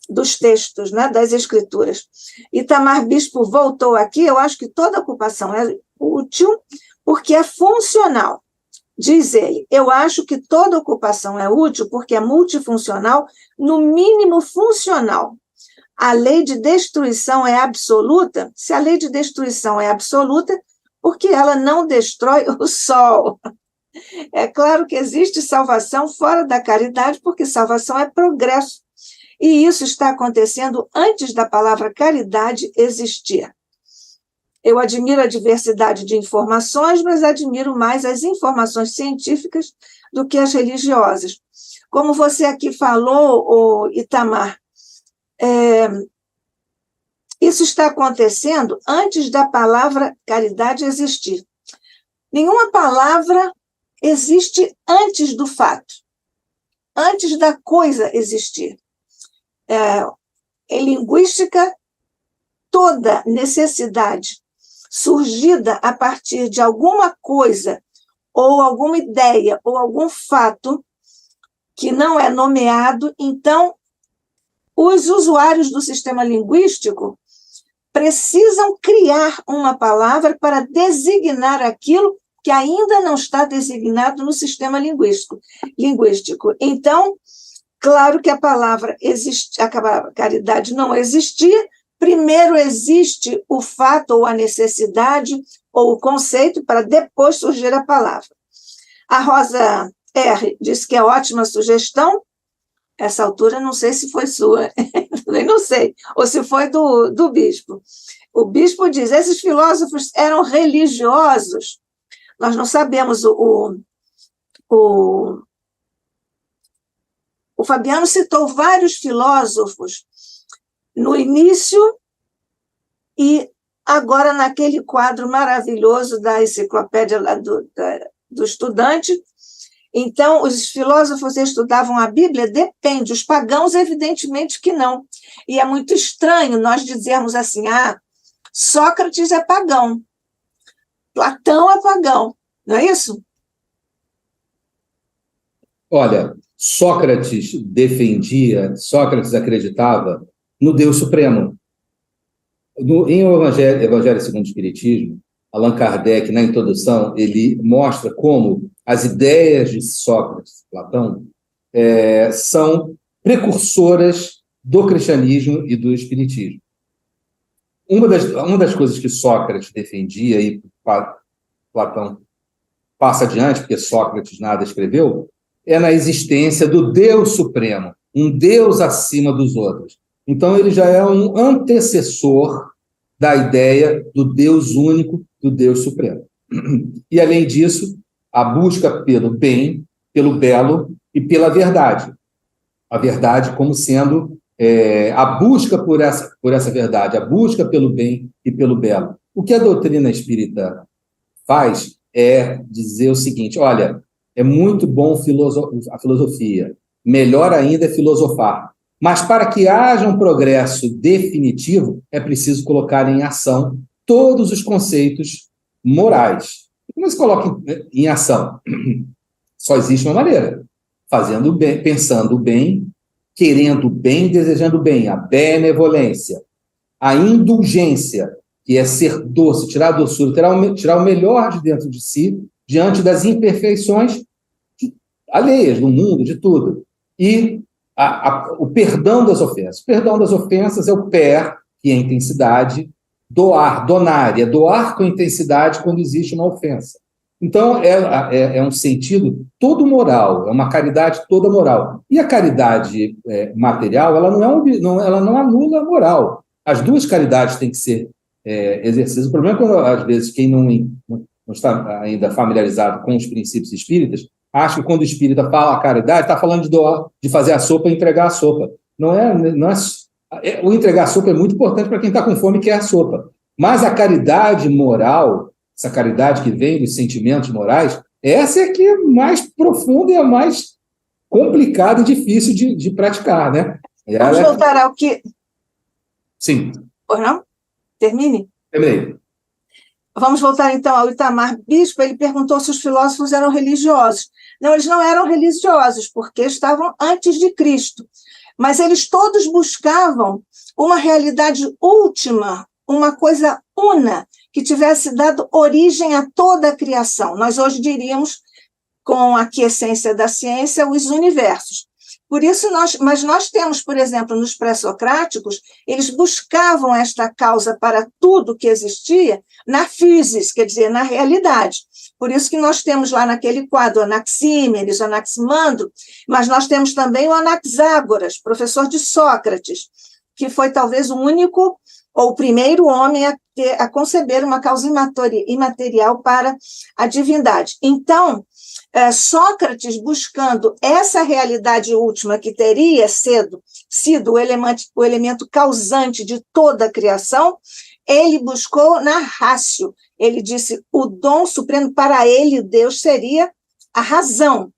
dos textos, né, das escrituras. Itamar Bispo voltou aqui. Eu acho que toda ocupação é útil porque é funcional. Diz ele: eu acho que toda ocupação é útil porque é multifuncional, no mínimo funcional. A lei de destruição é absoluta? Se a lei de destruição é absoluta, porque ela não destrói o sol. É claro que existe salvação fora da caridade, porque salvação é progresso. E isso está acontecendo antes da palavra caridade existir. Eu admiro a diversidade de informações, mas admiro mais as informações científicas do que as religiosas. Como você aqui falou, Itamar, isso está acontecendo antes da palavra caridade existir. Nenhuma palavra existe antes do fato, antes da coisa existir. Em linguística, toda necessidade surgida a partir de alguma coisa, ou alguma ideia, ou algum fato que não é nomeado, então, os usuários do sistema linguístico precisam criar uma palavra para designar aquilo que ainda não está designado no sistema linguístico. Então, claro que a palavra existe, a caridade não existia. Primeiro existe o fato ou a necessidade ou o conceito para depois surgir a palavra. A Rosa R disse que é ótima sugestão. Essa altura, não sei se foi sua, não sei, ou se foi do bispo. O bispo diz, esses filósofos eram religiosos. Nós não sabemos, o Fabiano citou vários filósofos no início e agora naquele quadro maravilhoso da enciclopédia lá do estudante. Então, os filósofos estudavam a Bíblia? Depende. Os pagãos, evidentemente que não. E é muito estranho nós dizermos assim, Sócrates é pagão, Platão é pagão, não é isso? Olha, Sócrates acreditava no Deus Supremo. Em O Evangelho segundo o Espiritismo, Allan Kardec, na introdução, ele mostra como as ideias de Sócrates e Platão são precursoras do cristianismo e do espiritismo. Uma das coisas que Sócrates defendia, e Platão passa adiante, porque Sócrates nada escreveu, é na existência do Deus Supremo, um Deus acima dos outros. Então, ele já é um antecessor da ideia do Deus único, do Deus Supremo. E, além disso, a busca pelo bem, pelo belo e pela verdade. A verdade como sendo a busca por essa verdade, a busca pelo bem e pelo belo. O que a doutrina espírita faz é dizer o seguinte, olha, é muito bom a filosofia, melhor ainda é filosofar, mas para que haja um progresso definitivo, é preciso colocar em ação todos os conceitos morais. Como se coloca em ação? Só existe uma maneira, fazendo o bem, pensando o bem, querendo o bem, desejando o bem, a benevolência, a indulgência, que é ser doce, tirar a doçura, tirar o melhor de dentro de si, diante das imperfeições alheias do mundo, de tudo. E o perdão das ofensas. O perdão das ofensas é o per, que é a intensidade, donar, é doar com intensidade quando existe uma ofensa. Então, é um sentido todo moral, é uma caridade toda moral. E a caridade material, ela não anula a moral. As duas caridades têm que ser exercidas. O problema é quando, às vezes, quem não está ainda familiarizado com os princípios espíritas, acha que quando o espírita fala a caridade, está falando de doar, de fazer a sopa e entregar a sopa. O entregar a sopa é muito importante para quem está com fome e quer a sopa. Mas a caridade moral, essa caridade que vem dos sentimentos morais, essa é que é mais profunda e a mais complicada e difícil de praticar, né? Vamos voltar ao que... Sim. Ou não? Termine. Terminei. Vamos voltar, então, ao Itamar Bispo. Ele perguntou se os filósofos eram religiosos. Não, eles não eram religiosos, porque estavam antes de Cristo. Mas eles todos buscavam uma realidade última, uma coisa una, que tivesse dado origem a toda a criação. Nós hoje diríamos, com a aquiescência da ciência, os universos. Por isso, nós temos, por exemplo, nos pré-socráticos, eles buscavam esta causa para tudo que existia na physis, quer dizer, na realidade. Por isso que nós temos lá naquele quadro Anaxímenes, Anaximandro, mas nós temos também o Anaxágoras, professor de Sócrates, que foi talvez o único ou o primeiro homem a conceber uma causa imaterial para a divindade. Então, Sócrates, buscando essa realidade última que teria sido o elemento causante de toda a criação, ele buscou na ratio. Ele disse, o dom supremo para ele, Deus, seria a razão.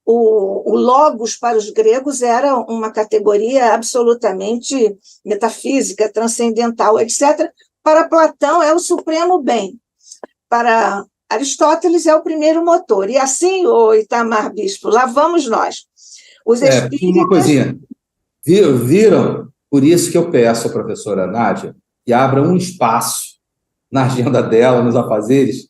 O logos para os gregos era uma categoria absolutamente metafísica, transcendental, etc. Para Platão é o supremo bem. Para Aristóteles é o primeiro motor. E assim, o Itamar Bispo, lá vamos nós. Os espíritas... Uma coisinha. Viram? Por isso que eu peço à professora Nádia que abra um espaço na agenda dela, nos afazeres,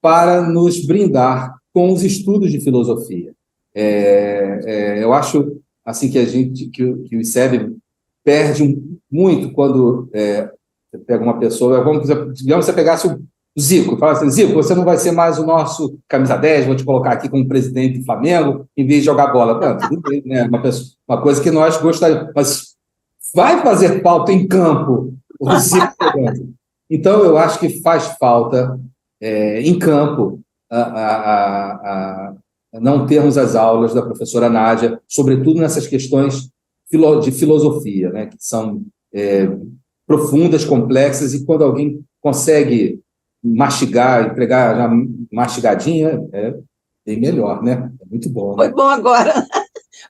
para nos brindar com os estudos de filosofia. Eu acho assim que o ICEB perde muito quando você pega uma pessoa, digamos que você pegasse Zico, fala assim, Zico, você não vai ser mais o nosso camisa 10, vou te colocar aqui como presidente do Flamengo, em vez de jogar bola. Tudo bem, né? Uma coisa que nós gostaríamos, mas vai fazer falta em campo o Zico jogando. Então, eu acho que faz falta em campo não termos as aulas da professora Nádia, sobretudo nessas questões de filosofia, né, que são profundas, complexas, e quando alguém consegue mastigar, entregar já mastigadinha, é bem melhor, né? É muito bom, né? Foi bom agora.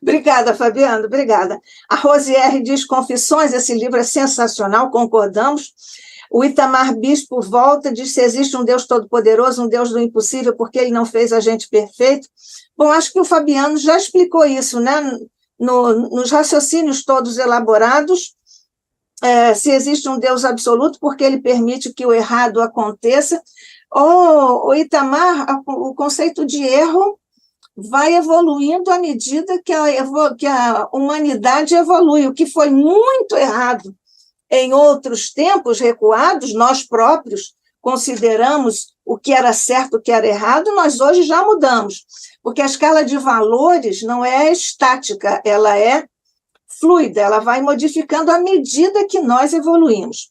Obrigada, Fabiano, obrigada. A Rosière diz, Confissões, esse livro é sensacional, concordamos. O Itamar Bispo volta, diz, se existe um Deus todo-poderoso, um Deus do impossível, porque ele não fez a gente perfeito. Bom, acho que o Fabiano já explicou isso, né? Nos raciocínios todos elaborados, se existe um Deus absoluto, porque ele permite que o errado aconteça. O Itamar, o conceito de erro vai evoluindo à medida que a humanidade evolui. O que foi muito errado em outros tempos recuados, nós próprios consideramos o que era certo, o que era errado, nós hoje já mudamos, porque a escala de valores não é estática, ela é fluida, ela vai modificando à medida que nós evoluímos.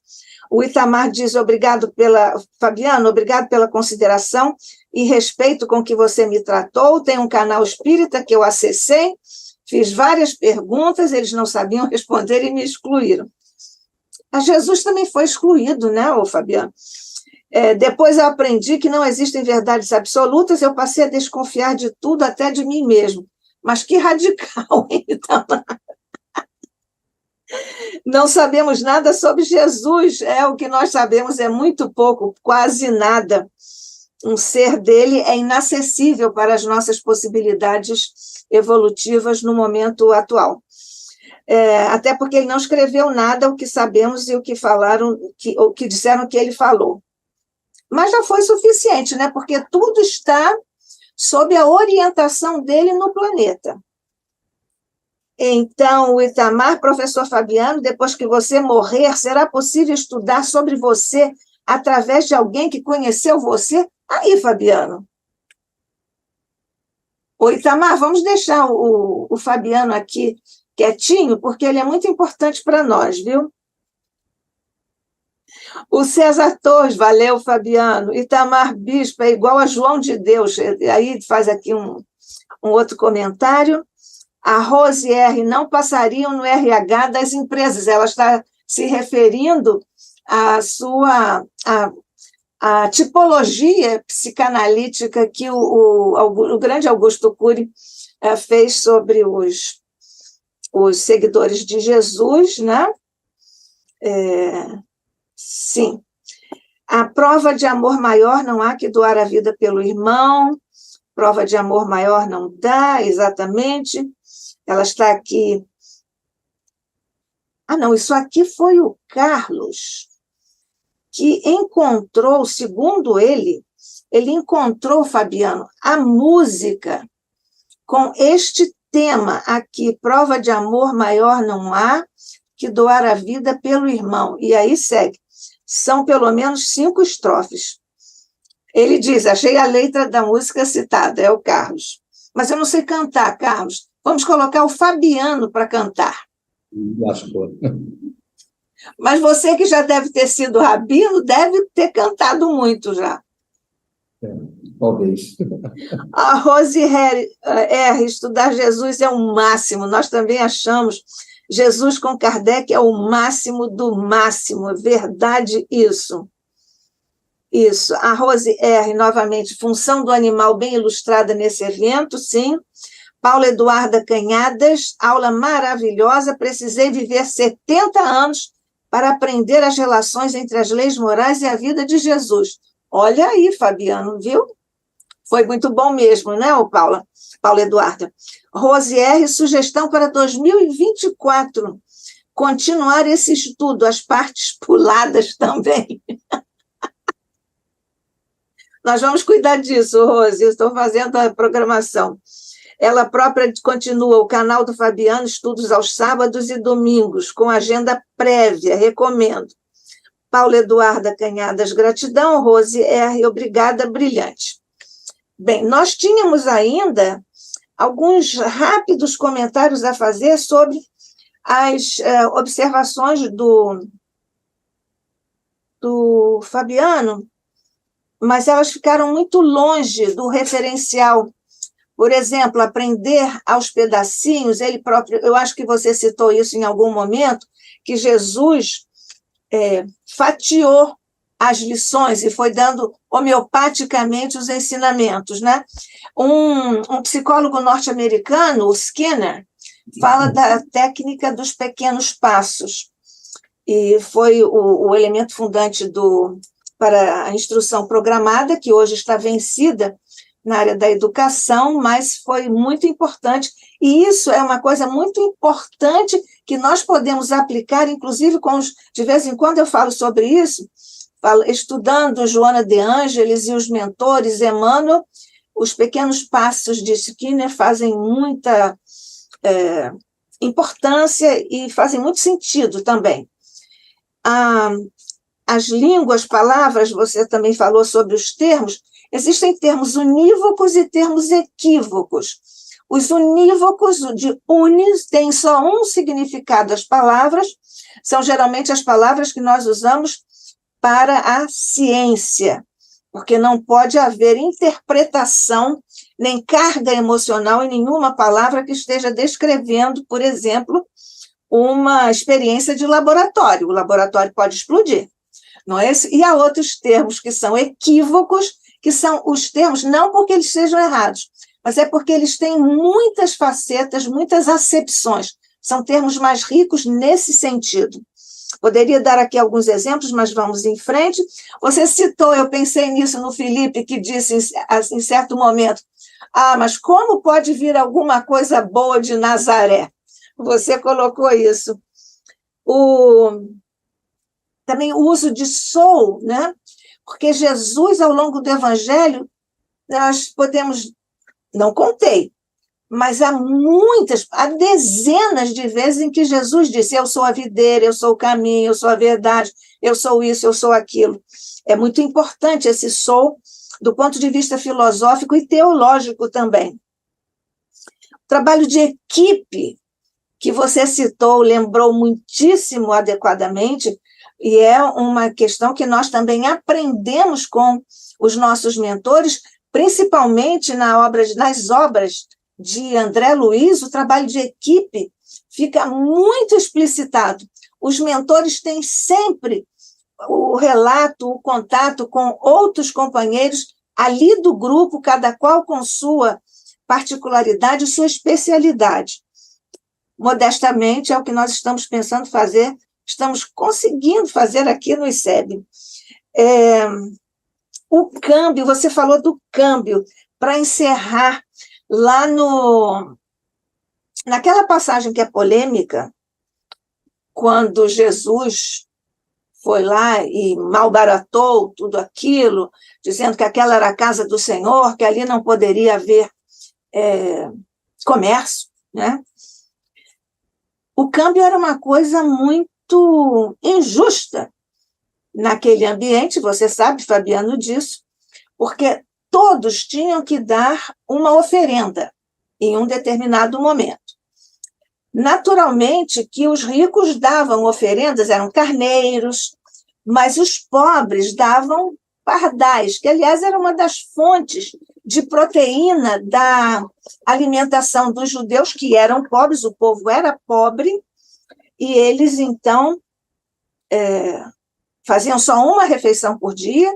O Itamar diz, Fabiano, obrigado pela consideração e respeito com que você me tratou. Tem um canal espírita que eu acessei, fiz várias perguntas, eles não sabiam responder e me excluíram. A Jesus também foi excluído, né, Fabiano? Depois eu aprendi que não existem verdades absolutas, eu passei a desconfiar de tudo, até de mim mesmo. Mas que radical, hein, Itamar? Não sabemos nada sobre Jesus, o que nós sabemos é muito pouco, quase nada. Um ser dele é inacessível para as nossas possibilidades evolutivas no momento atual. Até porque ele não escreveu nada o que sabemos e o que falaram, o que disseram que ele falou. Mas já foi suficiente, né? Porque tudo está sob a orientação dele no planeta. Então, o Itamar, professor Fabiano, depois que você morrer, será possível estudar sobre você através de alguém que conheceu você? Aí, Fabiano. Ô, Itamar, vamos deixar o Fabiano aqui quietinho, porque ele é muito importante para nós, viu? O César Torres, valeu, Fabiano. Itamar Bispo é igual a João de Deus. Aí faz aqui um outro comentário. A Rose R. não passariam no RH das empresas. Ela está se referindo à sua a tipologia psicanalítica que o grande Augusto Cury fez sobre os seguidores de Jesus, né? Sim. A prova de amor maior não há que doar a vida pelo irmão. Prova de amor maior não dá, exatamente. Ela está aqui. Não, isso aqui foi o Carlos que encontrou, segundo ele encontrou, Fabiano, a música com este tema aqui, prova de amor maior não há que doar a vida pelo irmão. E aí segue. São pelo menos 5 estrofes. Ele diz, achei a letra da música citada, é o Carlos. Mas eu não sei cantar, Carlos. Vamos colocar o Fabiano para cantar. Acho bom. Mas você que já deve ter sido rabino, deve ter cantado muito já. Talvez. A Rose R. Estudar Jesus é o máximo. Nós também achamos Jesus com Kardec é o máximo do máximo. É verdade isso. Isso. A Rose R., novamente, função do animal bem ilustrada nesse evento, sim. Paula Eduarda Canhadas, aula maravilhosa. Precisei viver 70 anos para aprender as relações entre as leis morais e a vida de Jesus. Olha aí, Fabiano, viu? Foi muito bom mesmo, né, Paula Eduarda? Rose R., sugestão para 2024. Continuar esse estudo, as partes puladas também. Nós vamos cuidar disso, Rose, estou fazendo a programação. Ela própria continua o canal do Fabiano, estudos aos sábados e domingos, com agenda prévia, recomendo. Paulo Eduarda Canhadas, gratidão. Rose R., obrigada, brilhante. Bem, nós tínhamos ainda alguns rápidos comentários a fazer sobre as observações do Fabiano, mas elas ficaram muito longe do referencial. Por exemplo, aprender aos pedacinhos, ele próprio, eu acho que você citou isso em algum momento, que Jesus fatiou as lições e foi dando homeopaticamente os ensinamentos, né? Um psicólogo norte-americano, o Skinner, fala da técnica dos pequenos passos, e foi o elemento fundante para a instrução programada, que hoje está vencida na área da educação, mas foi muito importante, e isso é uma coisa muito importante que nós podemos aplicar, inclusive, de vez em quando eu falo sobre isso, estudando Joana de Ângeles e os mentores, Emmanuel, os pequenos passos de Skinner fazem muita importância e fazem muito sentido também. As línguas, palavras, você também falou sobre os termos, existem termos unívocos e termos equívocos. Os unívocos, de unis, têm só um significado. As palavras são geralmente as palavras que nós usamos para a ciência, porque não pode haver interpretação nem carga emocional em nenhuma palavra que esteja descrevendo, por exemplo, uma experiência de laboratório. O laboratório pode explodir, não é isso? E há outros termos que são equívocos, que são os termos, não porque eles sejam errados, mas é porque eles têm muitas facetas, muitas acepções. São termos mais ricos nesse sentido. Poderia dar aqui alguns exemplos, mas vamos em frente. Você citou, eu pensei nisso no Felipe, que disse em certo momento, mas como pode vir alguma coisa boa de Nazaré? Você colocou isso. Também o uso de sou, né? Porque Jesus, ao longo do Evangelho, nós podemos, não contei, mas há dezenas de vezes em que Jesus disse, eu sou a videira, eu sou o caminho, eu sou a verdade, eu sou isso, eu sou aquilo. É muito importante esse sou, do ponto de vista filosófico e teológico também. O trabalho de equipe, que você citou, lembrou muitíssimo adequadamente, e é uma questão que nós também aprendemos com os nossos mentores, principalmente nas obras de André Luiz, o trabalho de equipe fica muito explicitado. Os mentores têm sempre o relato, o contato com outros companheiros ali do grupo, cada qual com sua particularidade, sua especialidade. Modestamente, é o que nós estamos pensando fazer, estamos conseguindo fazer aqui no ICEB. O câmbio, você falou do câmbio, para encerrar, lá naquela passagem que é polêmica, quando Jesus foi lá e malbaratou tudo aquilo, dizendo que aquela era a casa do Senhor, que ali não poderia haver comércio, né? O câmbio era uma coisa muito injusta naquele ambiente, você sabe, Fabiano, disso, porque todos tinham que dar uma oferenda em um determinado momento. Naturalmente que os ricos davam oferendas, eram carneiros, mas os pobres davam pardais, que, aliás, era uma das fontes de proteína da alimentação dos judeus, que eram pobres, o povo era pobre, e eles, então, faziam só uma refeição por dia,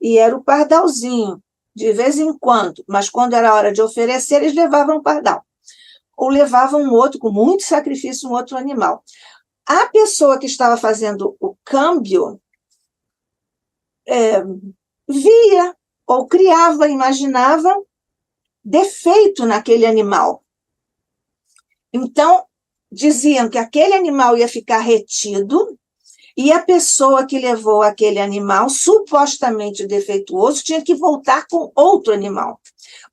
e era o pardalzinho, de vez em quando, mas quando era hora de oferecer, eles levavam um pardal, ou levavam um outro, com muito sacrifício, um outro animal. A pessoa que estava fazendo o câmbio via, ou criava, imaginava defeito naquele animal. Então, diziam que aquele animal ia ficar retido, e a pessoa que levou aquele animal, supostamente defeituoso, tinha que voltar com outro animal.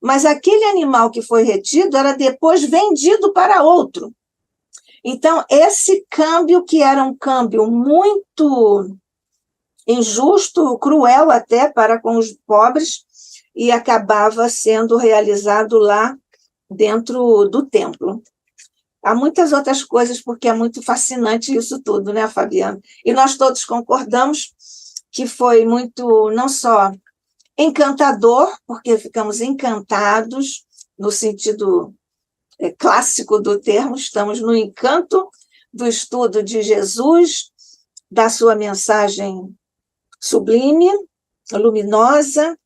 Mas aquele animal que foi retido era depois vendido para outro. Então, esse câmbio, que era um câmbio muito injusto, cruel até para com os pobres, e acabava sendo realizado lá dentro do templo. Há muitas outras coisas, porque é muito fascinante isso tudo, né, Fabiana? E nós todos concordamos que foi muito, não só encantador, porque ficamos encantados, no sentido clássico do termo, estamos no encanto do estudo de Jesus, da sua mensagem sublime, luminosa,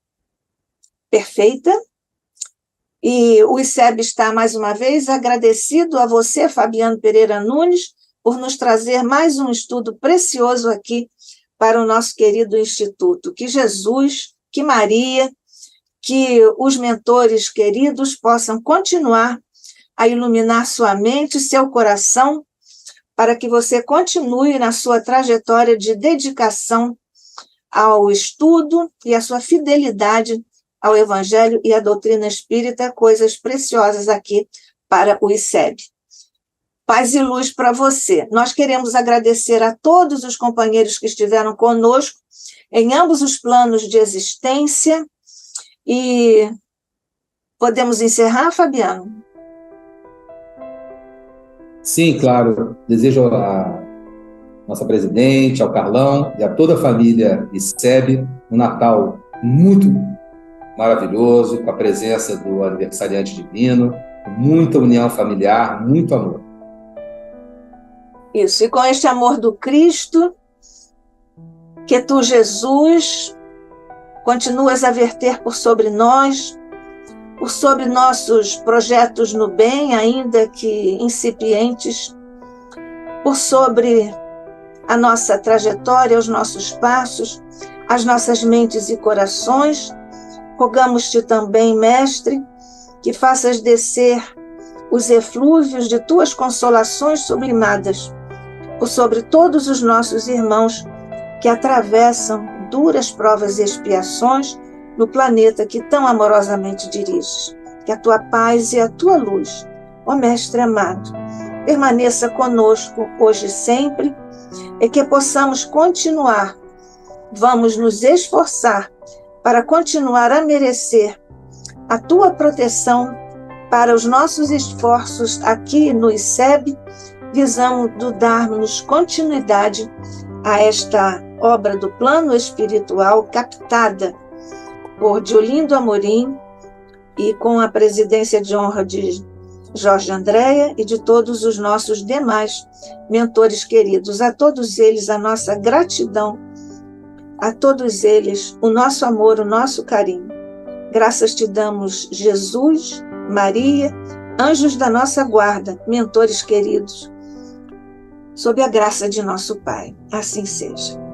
perfeita. E o ICEB está, mais uma vez, agradecido a você, Fabiano Pereira Nunes, por nos trazer mais um estudo precioso aqui para o nosso querido Instituto. Que Jesus, que Maria, que os mentores queridos possam continuar a iluminar sua mente e seu coração, para que você continue na sua trajetória de dedicação ao estudo e a sua fidelidade ao Evangelho e à doutrina espírita, coisas preciosas aqui para o ICEB. Paz e luz para você. Nós queremos agradecer a todos os companheiros que estiveram conosco em ambos os planos de existência. E podemos encerrar, Fabiano? Sim, claro. Desejo à nossa presidente, ao Carlão e a toda a família ICEB um Natal muito maravilhoso, com a presença do aniversariante divino, muita união familiar, muito amor. Isso, e com este amor do Cristo, que tu, Jesus, continuas a verter por sobre nós, por sobre nossos projetos no bem, ainda que incipientes, por sobre a nossa trajetória, os nossos passos, as nossas mentes e corações. Rogamos-te também, Mestre, que faças descer os eflúvios de tuas consolações sublimadas por sobre todos os nossos irmãos que atravessam duras provas e expiações no planeta que tão amorosamente diriges. Que a tua paz e a tua luz, ó Mestre amado, permaneça conosco hoje e sempre, e que possamos continuar, vamos nos esforçar para continuar a merecer a tua proteção para os nossos esforços aqui no ICEB, visando dar-nos continuidade a esta obra do plano espiritual captada por Diolindo Amorim e com a presidência de honra de Jorge Andréa e de todos os nossos demais mentores queridos. A todos eles a nossa gratidão, a todos eles o nosso amor, o nosso carinho. Graças te damos, Jesus, Maria, anjos da nossa guarda, mentores queridos, sob a graça de nosso Pai. Assim seja.